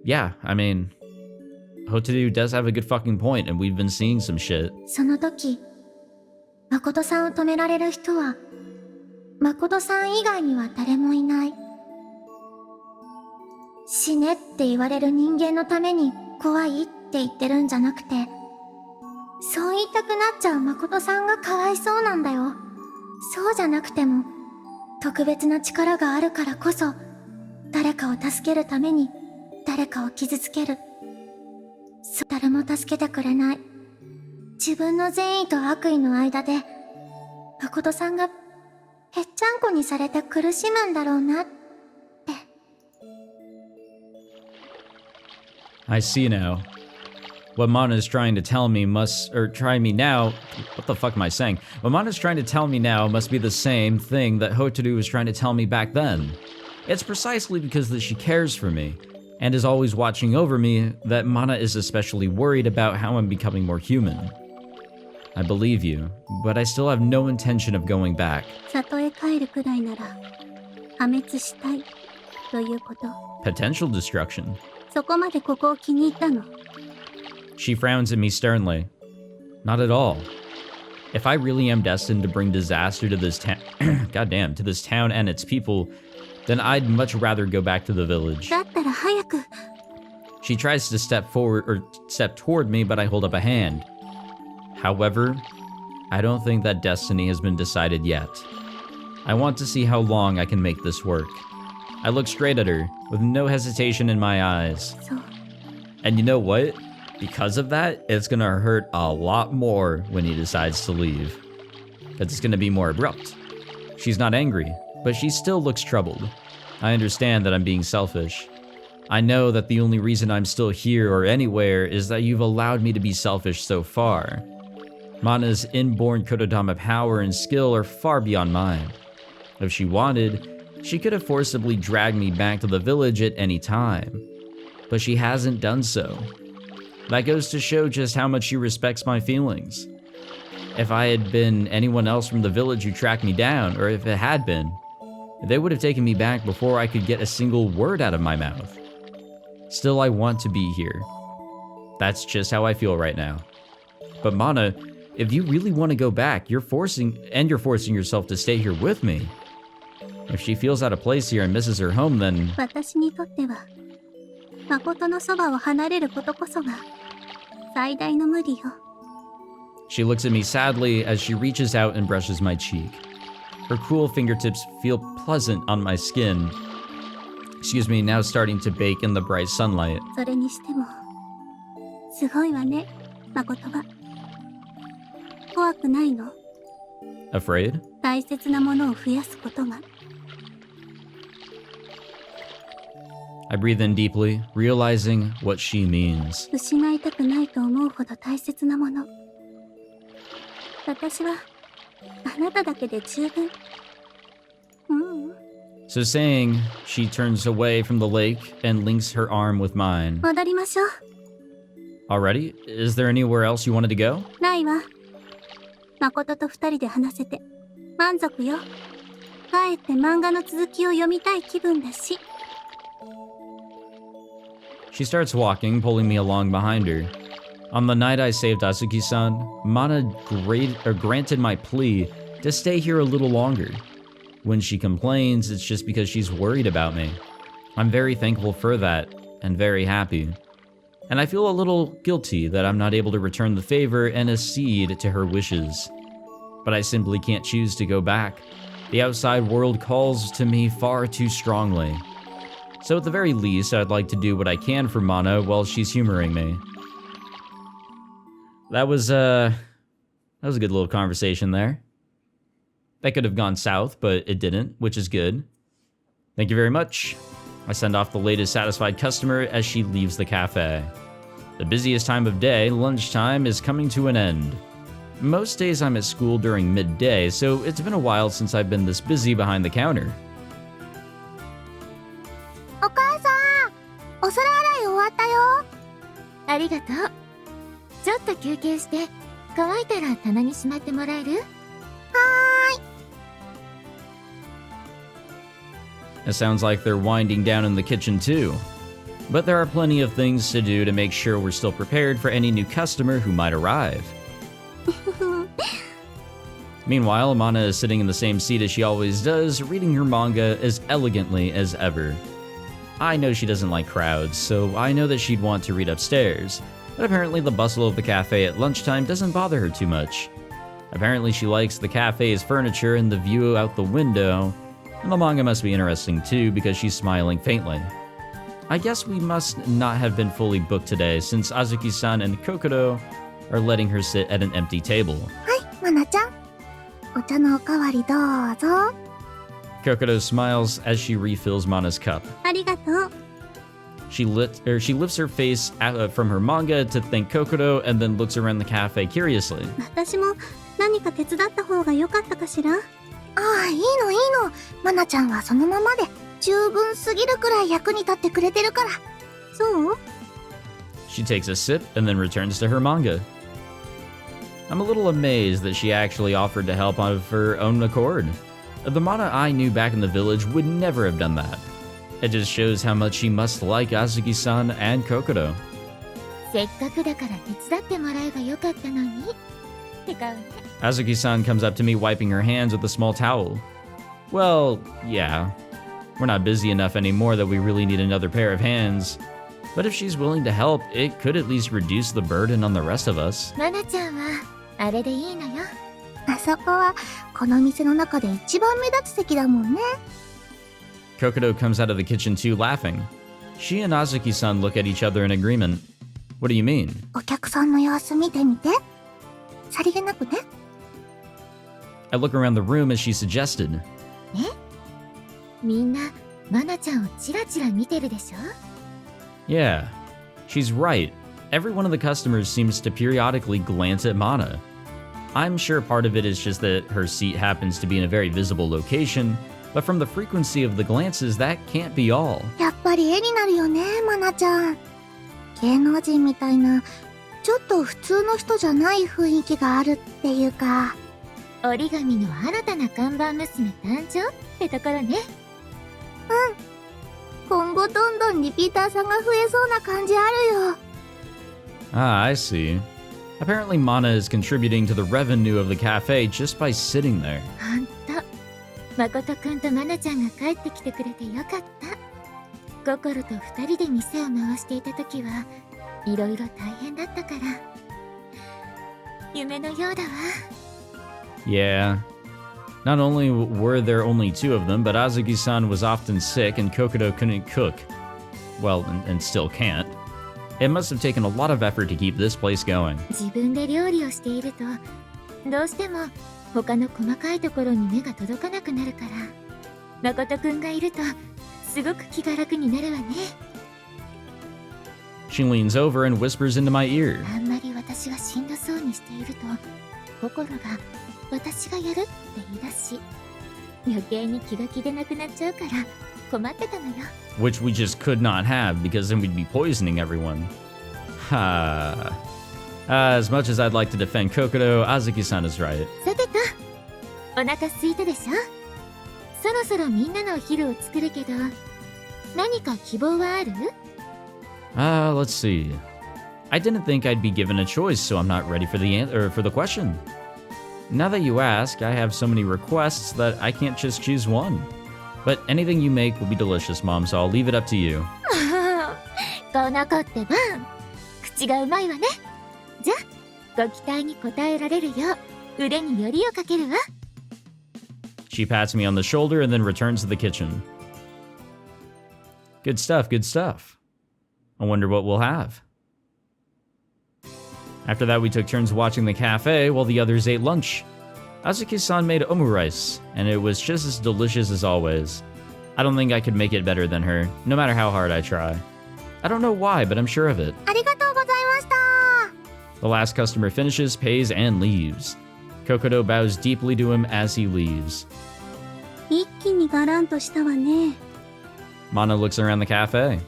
yeah, I mean, Hotaru does have a good fucking point, and we've been seeing some shit. その時、誠さんを止められる人は、誠さん以外には誰もいない。死ねって言われる人間のために怖いって言ってるんじゃなくて、そう言いたくなっちゃう誠さんがかわいそうなんだよ。そうじゃなくても、特別な力があるからこそ、誰かを助けるために誰かを傷つける。誰も助けてくれない。自分の善意と悪意の間で、誠さんがへっちゃんこにされて苦しむんだろうなって。 I see now. What Mana's trying to tell me try me now. What the fuck am I saying? What Mana's trying to tell me now must be the same thing that Hotaru was trying to tell me back then. It's precisely because that she cares for me and is always watching over me that Mana is especially worried about how I'm becoming more human. I believe you, but I still have no intention of going back. 里へ帰るくらいなら、破滅したいということ。Potential destruction. そこまでここを気に入ったの。She frowns at me sternly. Not at all. If I really am destined to bring disaster to this town, goddamn, to this town and its people, then I'd much rather go back to the village. だったら早く。 She tries to step toward me, but I hold up a hand. However, I don't think that destiny has been decided yet. I want to see how long I can make this work. I look straight at her, with no hesitation in my eyes. そう。 And you know what? Because of that, it's gonna hurt a lot more when he decides to leave. Because it's gonna be more abrupt. She's not angry, but she still looks troubled. I understand that I'm being selfish. I know that the only reason I'm still here or anywhere is that you've allowed me to be selfish so far. Mana's inborn kotodama power and skill are far beyond mine. If she wanted, she could have forcibly dragged me back to the village at any time. But she hasn't done so. That goes to show just how much she respects my feelings. If I had been anyone else from the village who tracked me down, or if it had been, they would have taken me back before I could get a single word out of my mouth. Still, I want to be here. That's just how I feel right now. But Mana, if you really want to go back, you're forcing yourself to stay here with me. If she feels out of place here and misses her home, then 私にとっては誠のそばを離れることこそが最大の無理よ。 She looks at me sadly as she reaches out and brushes my cheek. Her cool fingertips feel pleasant on my skin. Excuse me, now starting to bake in the bright sunlight. それにしてもすごいわね、誠は。怖くないの？ Afraid? 大切なものを増やすことが。 I breathe in deeply, realizing what she means. 失いたくないと思うほど大切なもの。私はあなただけで十分。So saying, she turns away from the lake and links her arm with mine. 戻りましょう。 Already? Is there anywhere else you wanted to go? ないわ。誠と二人で話せて満足よ。帰って漫画の続きを読みたい気分だし。 She starts walking, pulling me along behind her. On the night I saved Azuki-san, Mana granted my plea to stay here a little longer. When she complains, it's just because she's worried about me. I'm very thankful for that, and very happy. And I feel a little guilty that I'm not able to return the favor and accede to her wishes. But I simply can't choose to go back. The outside world calls to me far too strongly. So at the very least, I'd like to do what I can for Mana while she's humoring me. That was a good little conversation there. That could have gone south, but it didn't, which is good. Thank you very much. I send off the latest satisfied customer as she leaves the cafe. The busiest time of day, lunchtime, is coming to an end. Most days I'm at school during midday, so it's been a while since I've been this busy behind the counter. お母さん、お皿洗い終わったよ。ありがとう。ちょっと休憩して、乾いたら棚にしまってもらえる？はーい。 It sounds like they're winding down in the kitchen too. But there are plenty of things to do to make sure we're still prepared for any new customer who might arrive. Meanwhile, Amana is sitting in the same seat as she always does, reading her manga as elegantly as ever. I know she doesn't like crowds, so I know that she'd want to read upstairs, but apparently the bustle of the cafe at lunchtime doesn't bother her too much. Apparently she likes the cafe's furniture and the view out the window, and the manga must be interesting too because she's smiling faintly. I guess we must not have been fully booked today since Azuki-san and Kokoro are letting her sit at an empty table. はい、マナちゃん。お茶のおかわりどうぞ。 Kokoro smiles as she refills Mana's cup. ありがとう。 She lifts her face out, from her manga to thank Kokoro and then looks around the cafe curiously. 私も何か手伝った方が良かったかしら？ああ、いいのいいの。マナちゃんはそのままで十分すぎるくらい役に立ってくれてるから。そう？ She takes a sip and then returns to her manga. I'm a little amazed that she actually offered to help of her own accord. The Mana I knew back in the village would never have done that. It just shows how much she must like Azuki-san and Kokoro. せっかくだから手伝ってもらえばよかったのに。って顔ね。 Azuki-san comes up to me wiping her hands with a small towel. Well, yeah. We're not busy enough anymore that we really need another pair of hands. But if she's willing to help, it could at least reduce the burden on the rest of us. マナちゃんはあれでいいのよ。あそこはこの店の中で一番目立つ席だもんね。 Kokoro comes out of the kitchen too, laughing. She and Azuki-san look at each other in agreement. What do you mean? お客さんの様子見てみて。さりげなくね。 I look around the room as she suggested. ね？みんなマナちゃんをチラチラ見てるでしょ？ Yeah, she's right. Every one of the customers seems to periodically glance at Mana. I'm sure part of it is just that her seat happens to be in a very visible location, but from the frequency of the glances, that can't be all. やっぱり絵になるよね、マナちゃん。芸能人みたいな、ちょっと普通の人じゃない雰囲気があるっていうか。折り紙の新たな看板娘誕生ってところね。うん。今後どんどんリピーターさんが増えそうな感じあるよ。 Ah, I see. Apparently Mana is contributing to the revenue of the cafe just by sitting there. ほんと。誠くんとマナちゃんが帰ってきてくれてよかった。ココロと二人で店を回していた時はいろいろ大変だったから。夢のようだわ。 Yeah. Not only were there only two of them, but Azuki-san was often sick and Kokoro couldn't cook. Well, and still can't. It must have taken a lot of effort to keep this place going. 自分で料理をしているとどうしても他の細かいところに目が届かなくなるから、誠くんがいるとすごく気が楽になるわね。 She leans over and whispers into my ear. あんまり私がしんどそうにしていると心が私がやるって言い出し、余計に気が気でなくなっちゃうから困ってたのよ。 Which we just could not have because then we'd be poisoning everyone. Ha. As much as I'd like to defend Kokoro, Azuki-san is right. さてと、お腹空いたでしょ。そろそろみんなのお昼を作るけど、何か希望はある？ Let's see. I didn't think I'd be given a choice, so I'm not ready for the question. Now that you ask, I have so many requests that I can't just choose one. But anything you make will be delicious, Mom, so I'll leave it up to you. この子ってば、口がうまいわね。じゃあ、ご期待に応えられるよう腕によりをかけるわ。 She pats me on the shoulder and then returns to the kitchen. Good stuff, good stuff. I wonder what we'll have. After that, we took turns watching the cafe while the others ate lunch. Azuki-san made omurice, and it was just as delicious as always. I don't think I could make it better than her, no matter how hard I try. I don't know why, but I'm sure of it. ありがとうございました。 The last customer finishes, pays, and leaves. Kokoro bows deeply to him as he leaves. 一気にガランとしたわね。 Mana looks around the cafe.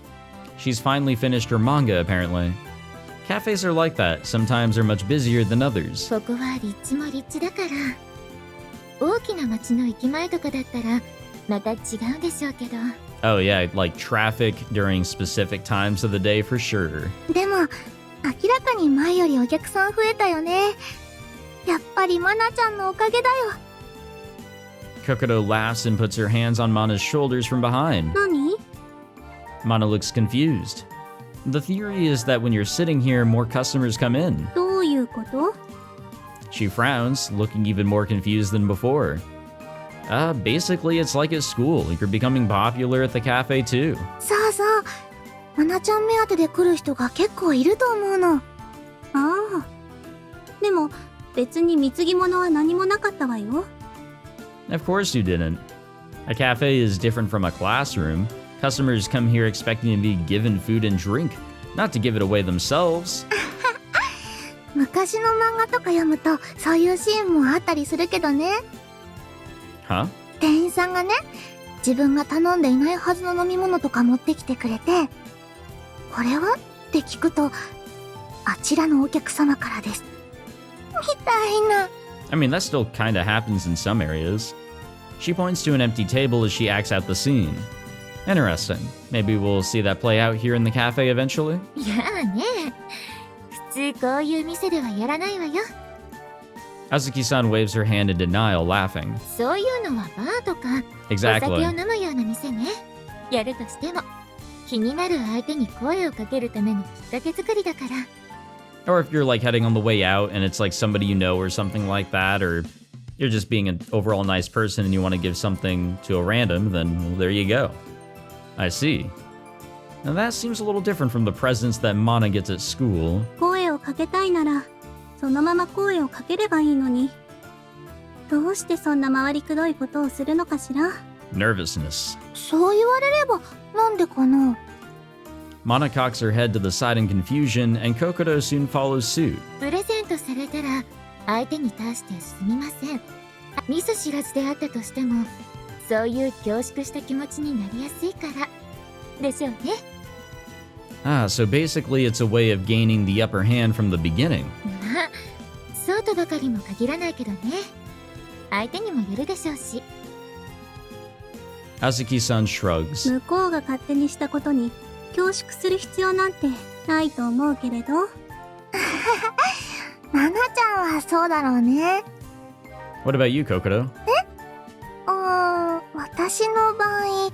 She's finally finished her manga, apparently. Cafes are like that. Sometimes they're much busier than others. ここは立地も立地だから、大きな町の駅前とかだったらまた違うんでしょうけど。 Oh yeah, like traffic during specific times of the day for sure. でも、明らかに前よりお客さん増えたよね。やっぱりマナちゃんのおかげだよ。 Kokoro laughs and puts her hands on Mana's shoulders from behind. 何？ Mana looks confused. The theory is that when you're sitting here, more customers come in. どういうこと？ She frowns, looking even more confused than before. Basically, it's like at school. You're becoming popular at the cafe too. そうそう。マナちゃん目当てで来る人が結構いると思うの。ああ。でも、別に貢ぎ物は何もなかったわよ。 Of course you didn't. A cafe is different from a classroom. Customers come here expecting to be given food and drink, not to give it away themselves. 昔の漫画とか読むと、そういうシーンもあったりするけどね。Huh? 店員さんがね、自分が頼んでいないはずの飲み物とか持ってきてくれて、これはって聞くと、あちらのお客様からです。みたいな。I mean, that still kinda happens in some areas. She points to an empty table as she acts out the scene. Interesting. Maybe we'll see that play out here in the cafe eventually? いやあね、普通こういう店ではやらないわよ。 Azuki-san waves her hand in denial, laughing. そういうのはバーとか、お Exactly. 酒を飲むような店ね。やるとしても、気になる相手に声をかけるためのきっかけ作りだから。 Or if you're like heading on the way out and it's like somebody you know or something like that, or you're just being an overall nice person and you want to give something to a random, then well, there you go. I see. Now that seems a little different from the presents that Mana gets at school. 声をかけたいなら、そのまま声をかければいいのに。どうしてそんな回りくどいことをするのかしら。 Nervousness. そう言われれば、なんでかな。 Mana cocks her head to the side in confusion, and Kokoro soon follows suit. プレゼントされたら、相手に対してすみません。ミス知らずであったとしても、そういう恐縮した気持ちになりやすいから。でしょうね。 So basically it's a way of gaining the upper hand from the beginning. まあ、そうとばかりも限らないけどね。相手にもよるでしょうし。 Azuki-san shrugs. 向こうが勝手にしたことに恐縮する必要なんてないと思うけれど。ナナちゃんはそうだろうね。 What about you, Kokoro? 私の場合、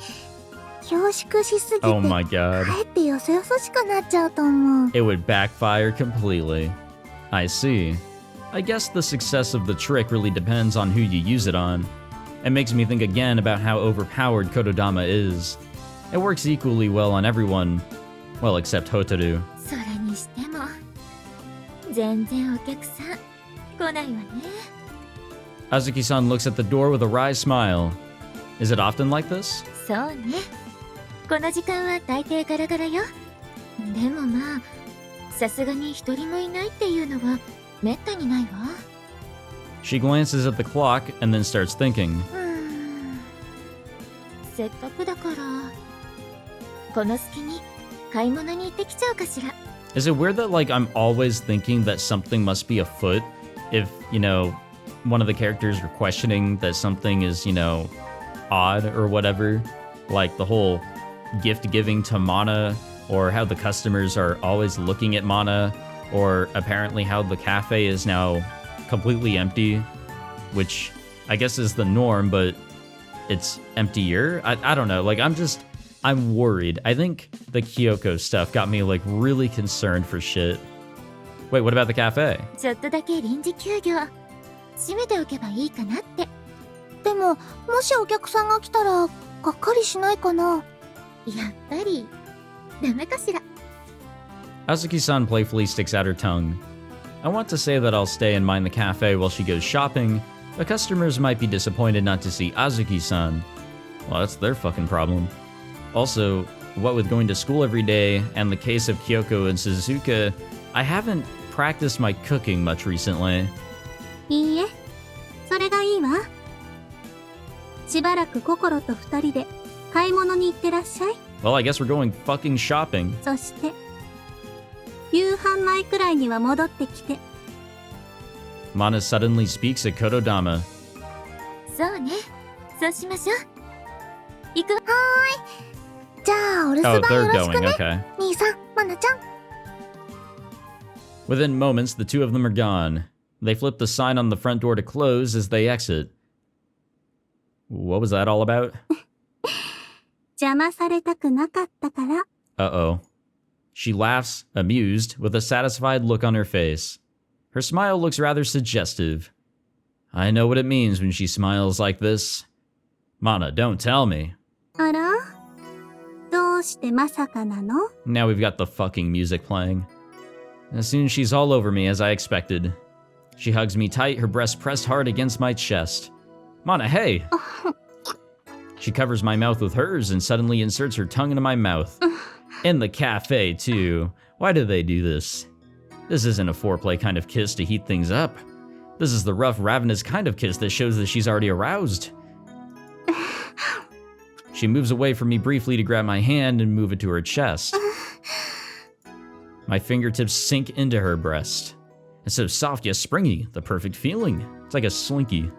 恐縮しすぎて Oh my god. かえってよそよそしくなっちゃうと思う。 It would backfire completely. I see. I guess the success of the trick really depends on who you use it on. It makes me think again about how overpowered kotodama is. It works equally well on everyone, well, except Hotaru. それにしても全然お客さん来ないわね。 Azuki-san looks at the door with a wry smile. Is it often like this? そうね。この時間は大抵ガラガラよ。でもまあ、さすがに一人もいないっていうのはめったにないわ。 She glances at the clock and then starts thinking. せっかくだからこの隙に買い物に行ってきちゃうかしら。 Is it weird that, like, I'm always thinking that something must be afoot if, you know, one of the characters are questioning that something is, you know, odd or whatever? Like the whole gift giving to Mana, or how the customers are always looking at Mana, or apparently how the cafe is now completely empty, which I guess is the norm, but it's emptier. I don't know. Like, I'm worried. I think the Kyoko stuff got me, like, really concerned for shit. Wait, what about the cafe? ちょっとだけ臨時休業閉めておけばいいかなって。でももしお客さんが来たらがっかりしないかな。やっぱりダメかしら。 Azuki-san playfully sticks out her tongue. I want to say that I'll stay and mind the cafe while she goes shopping, but customers might be disappointed not to see Azuki-san. Well, that's their fucking problem. Also, what with going to school every day and the case of Kyoko and Suzuka, I haven't practiced my cooking much recently. いいえ、それがいいわ。しばらく心と二人で買い物に行ってらっしゃい。 Well, I guess we're going fucking shopping. そして夕飯前くらいには戻ってきて。 Mana suddenly speaks at Kotodama. そうね。そうしましょう。行くわ。じゃあお留守 Oh, 番よ they're ろしく going, ね。 okay. 兄さん、マナちゃん。 Within moments, the two of them are gone. They flip the sign on the front door to close as they exit. What was that all about? 邪魔されたくなかったから。 Uh-oh. She laughs, amused, with a satisfied look on her face. Her smile looks rather suggestive. I know what it means when she smiles like this. Mana, don't tell me. あら？どうしてまさかなの？ Now we've got the fucking music playing. As soon as she's all over me, as I expected. She hugs me tight, her breast pressed hard against my chest. Mana, hey! She covers my mouth with hers and suddenly inserts her tongue into my mouth. In the cafe, too. Why do they do this? This isn't a foreplay kind of kiss to heat things up. This is the rough, ravenous kind of kiss that shows that she's already aroused. She moves away from me briefly to grab my hand and move it to her chest. My fingertips sink into her breast. It's so soft yet springy, the perfect feeling. It's like a slinky.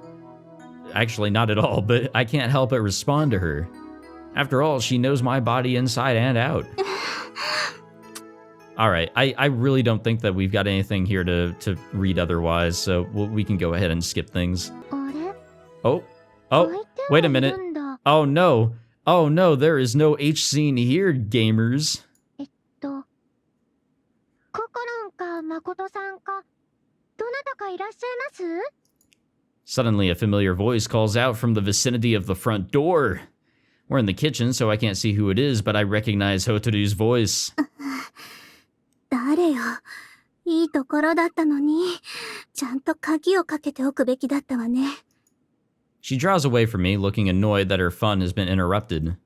Actually, not at all, but I can't help but respond to her. After all, she knows my body inside and out. Alright, I really don't think that we've got anything here to read otherwise, so we can go ahead and skip things. あれ？ Oh, wait a minute. Oh no, there is no H scene here, gamers. ココロンか誠さんかどなたかいらっしゃいます？ Suddenly, a familiar voice calls out from the vicinity of the front door. We're in the kitchen, so I can't see who it is, but I recognize Hotaru's voice. 誰よ。いいところだったのに、ちゃんと鍵をかけておくべきだったわね。 She draws away from me, looking annoyed that her fun has been interrupted.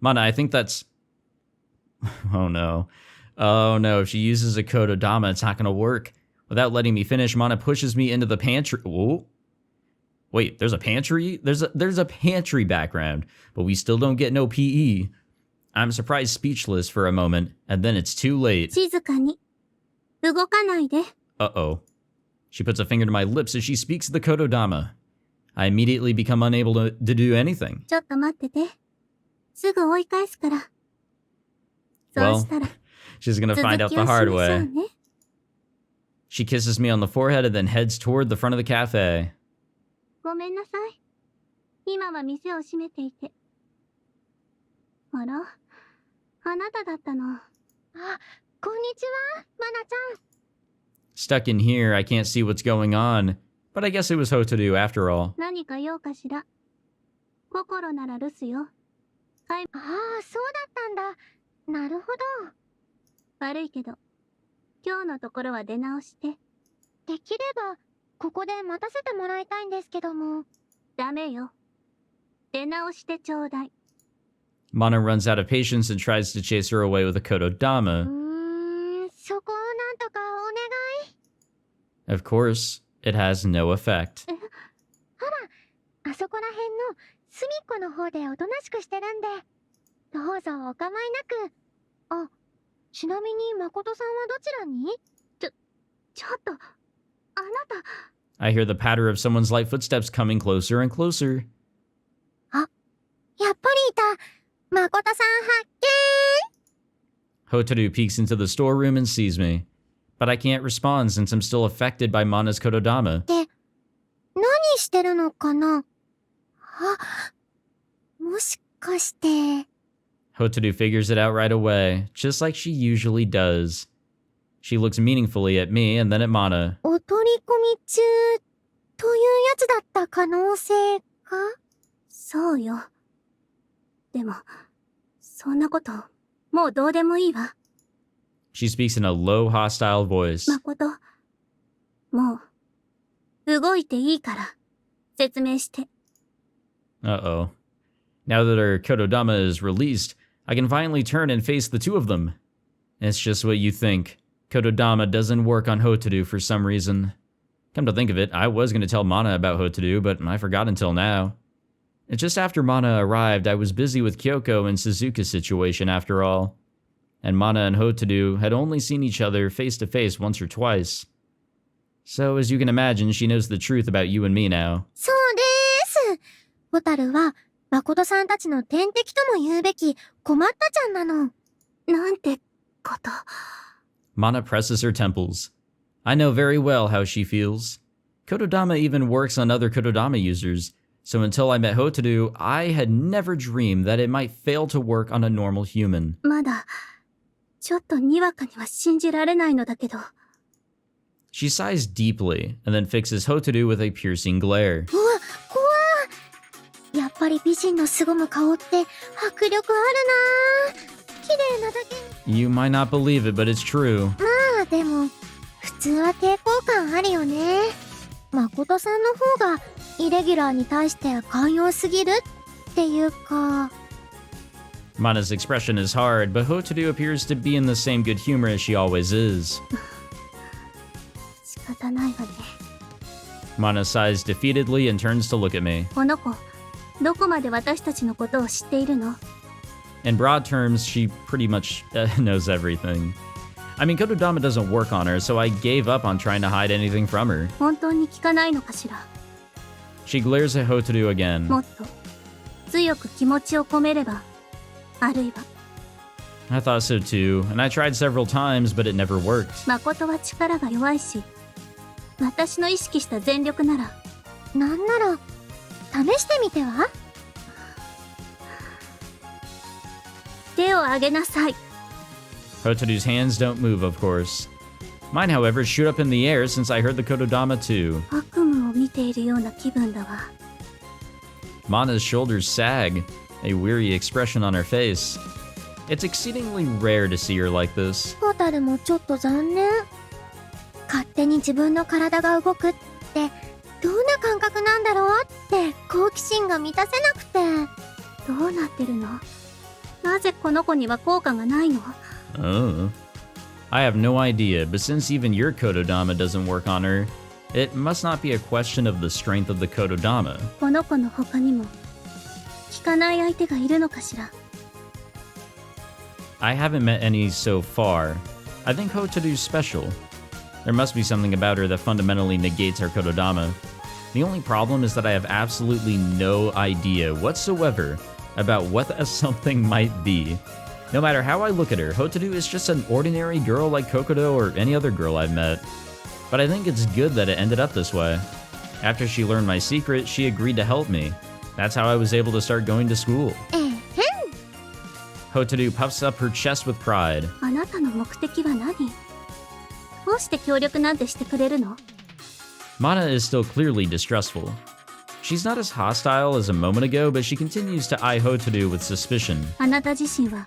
Mana, I think that's... Oh no. Oh no, if she uses a kotodama, it's not gonna work. Without letting me finish, Mana pushes me into the pantry... Whoa. Wait, there's a pantry? There's a pantry background, but we still don't get no PE. I'm surprised speechless for a moment, and then it's too late. 静かに。動かないで。 Uh-oh. She puts a finger to my lips as she speaks the kotodama. I immediately become unable to do anything. ちょっと待ってて。すぐ追い返すから。そうしたら、 She's gonna 続 find out き the をしましょ hard う way. ね。 She kisses me on the forehead and then heads toward the front of the cafe. ごめんなさい。今は店を閉めていて。あら、あなただったの。あ、こんにちは、マナちゃん。 Stuck in here, I can't see what's going on, but I guess it was Hotaru after all. 何か用かしら。心なら留守よ。ああ、そうだったんだ。なるほど。悪いけど、今日のところは出直して。できれば、ここで待たせてもらいたいんですけども。ダメよ。出直してちょうだい。Mana runs out of patience and tries to chase her away with a kotodama. そこをなんとかお願い。Of course, it has no effect. あそこら辺の隅っこの方でおとなしくしてるんで。どうぞお構いなく。あ、ちなみに誠さんはどちらに？ちょっと、あなた。I hear the patter of someone's light footsteps coming closer and closer. やっぱりいた。誠さん発見。 Hotaru peeks into the storeroom and sees me, but I can't respond since I'm still affected by Mana's kotodama. で、何してるのかな？あ、もしかして。Hotaru figures it out right away, just like she usually does. She looks meaningfully at me and then at Mana. お取り込み中というやつだった可能性か？そうよ。でも、そんなこと、もうどうでもいいわ。She speaks in a low, hostile voice. 誠、もう、動いていいから、説明して。Uh-oh. Now that her kotodama is released, I can finally turn and face the two of them. It's just what you think. Kotodama doesn't work on Hotaru for some reason. Come to think of it, I was going to tell Mana about Hotaru, but I forgot until now. It's just after Mana arrived, I was busy with Kyoko and Suzuka's situation after all. And Mana and Hotaru had only seen each other face to face once or twice. So as you can imagine, she knows the truth about you and me now. そうです。ホタルは誠さんたちの天敵とも言うべき困ったちゃんなの。なんてこと。Mana presses her temples. I know very well how she feels. Kotodama even works on other Kotodama users, so until I met Hotaru, I had never dreamed that it might fail to work on a normal human. まだ、ちょっとにわかには信じられないのだけど。She sighs deeply, and then fixes Hotaru with a piercing glare. うわ、怖い。やっぱり美人の凄む顔って迫力あるな。綺麗なだけに。You might not believe it, but it's true. まあでも、普通は抵抗感あるよね。誠さんの方がイレギュラーに対して寛容すぎるっていうか。Mana's expression is hard, but Hotaru appears to be in the same good humor as she always is. 仕方ないわね。Mana sighs defeatedly and turns to look at me. この子、どこまで私たちのことを知っているの？ In broad terms, she pretty much knows everything. I mean, Kotodama doesn't work on her, so I gave up on trying to hide anything from her. 本当に聞かないのかしら。 She glares at Hotaru again. もっと、強く気持ちを込めれば、あるいは。I thought so too, and I tried several times, but it never worked. 誠は力が弱いし、私の意識した全力なら。なんなら、試してみては？手を挙げなさい。Hotaru's hands don't move, of course. Mine, however, shoot up in the air since I heard the Kotodama too. 悪夢を見ているような気分だわ。Mana's shoulders sag, a weary expression on her face. It's exceedingly rare to see her like this. ホタルもちょっと残念。勝手に自分の体が動くってどんな感覚なんだろうって好奇心が満たせなくて。どうなってるの？なぜこの子には効果がないの？ Oh. I have no idea, but since even your kotodama doesn't work on her, it must not be a question of the strength of the kotodama. この子の他にも効かない相手がいるのかしら。 I haven't met any so far. I think Hotaru's special. There must be something about her that fundamentally negates her kotodama. The only problem is that I have absolutely no idea whatsoever about what that something might be. No matter how I look at her, Hotaru is just an ordinary girl like Kokoro or any other girl I've met. But I think it's good that it ended up this way. After she learned my secret, she agreed to help me. That's how I was able to start going to school. Hotaru puffs up her chest with pride. あなたの目的は何？どうして協力なんてしてくれるの？ Mana is still clearly distrustful. She's not as hostile as a moment ago, but she continues to eye Hotaru with suspicion. あなた自身は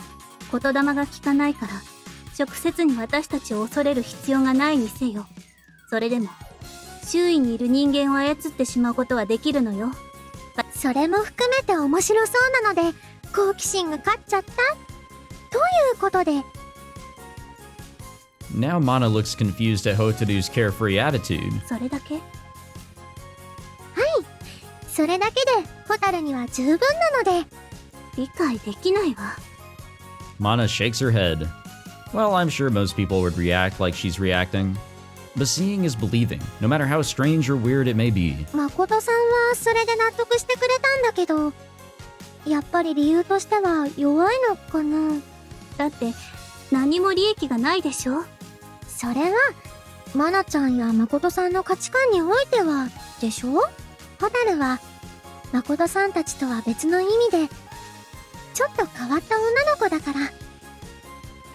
言霊が効かないから直接に私たちを恐れる必要がないにせよ。それでも周囲にいる人間を操ってしまうことはできるのよ。それも含めて面白そうなので、好奇心が勝っちゃったということで、 Now Mana looks confused at Hotaru's carefree attitude. それだけ？それだけでホタルには十分なので、理解できないわ。 Mana shakes her head. Well, I'm sure most people would react like she's reacting. But seeing is believing, no matter how strange or weird it may be. 誠さんはそれで納得してくれたんだけど、やっぱり理由としては弱いのかな。だって何も利益がないでしょ。それはマナちゃんや誠さんの価値観においてはでしょ。ホタルは誠さんたちとは別の意味でちょっと変わった女の子だから。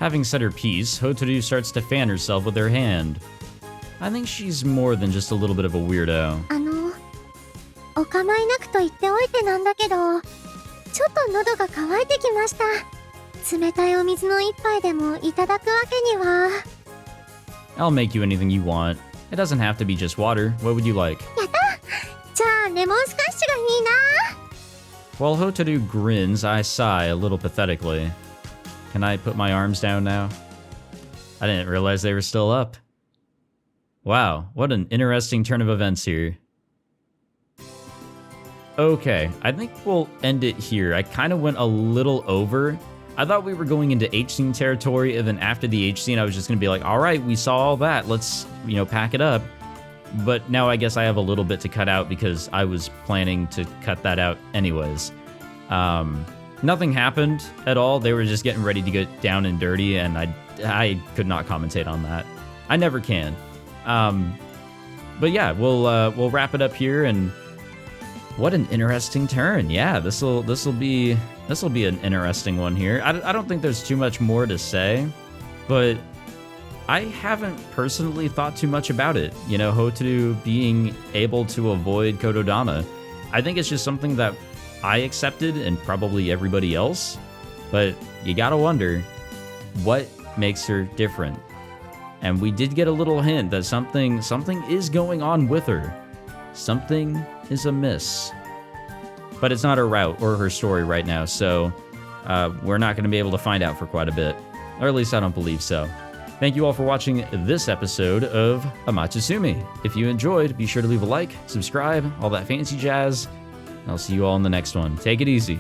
Having said her piece, Hotaru starts to fan herself with her hand. I think she's more than just a little bit of a weirdo. お構いなくと言っておいてなんだけど、ちょっと喉が渇いてきました。冷たいお水の一杯でもいただくわけには。 I'll make you anything you want. It doesn't have to be just water. What would you like? やった。じゃあレモンスカッシュがいいな。 While Hotaru grins, I sigh a little pathetically. Can I put my arms down now? I didn't realize they were still up. Wow, what an interesting turn of events here. Okay, I think we'll end it here. I kind of went a little over. I thought we were going into H scene territory, and then after the H scene, I was just going to be like, all right, we saw all that. Let's, pack it up. But now I guess I have a little bit to cut out because I was planning to cut that out anyways. Nothing happened at all. They were just getting ready to get down and dirty, and I could not commentate on that. I never can. But yeah, we'll wrap it up here, and what an interesting turn. Yeah, this'll be an interesting one here. I don't think there's too much more to say, but I haven't personally thought too much about it. Hotaru being able to avoid kotodama. I think it's just something that I accepted and probably everybody else, but you gotta wonder what makes her different. And we did get a little hint that something is going on with her. Something is amiss. But it's not her route or her story right now, so we're not going to be able to find out for quite a bit. Or at least I don't believe so. Thank you all for watching this episode of Amatsutsumi. If you enjoyed, be sure to leave a like, subscribe, all that fancy jazz. And I'll see you all in the next one. Take it easy.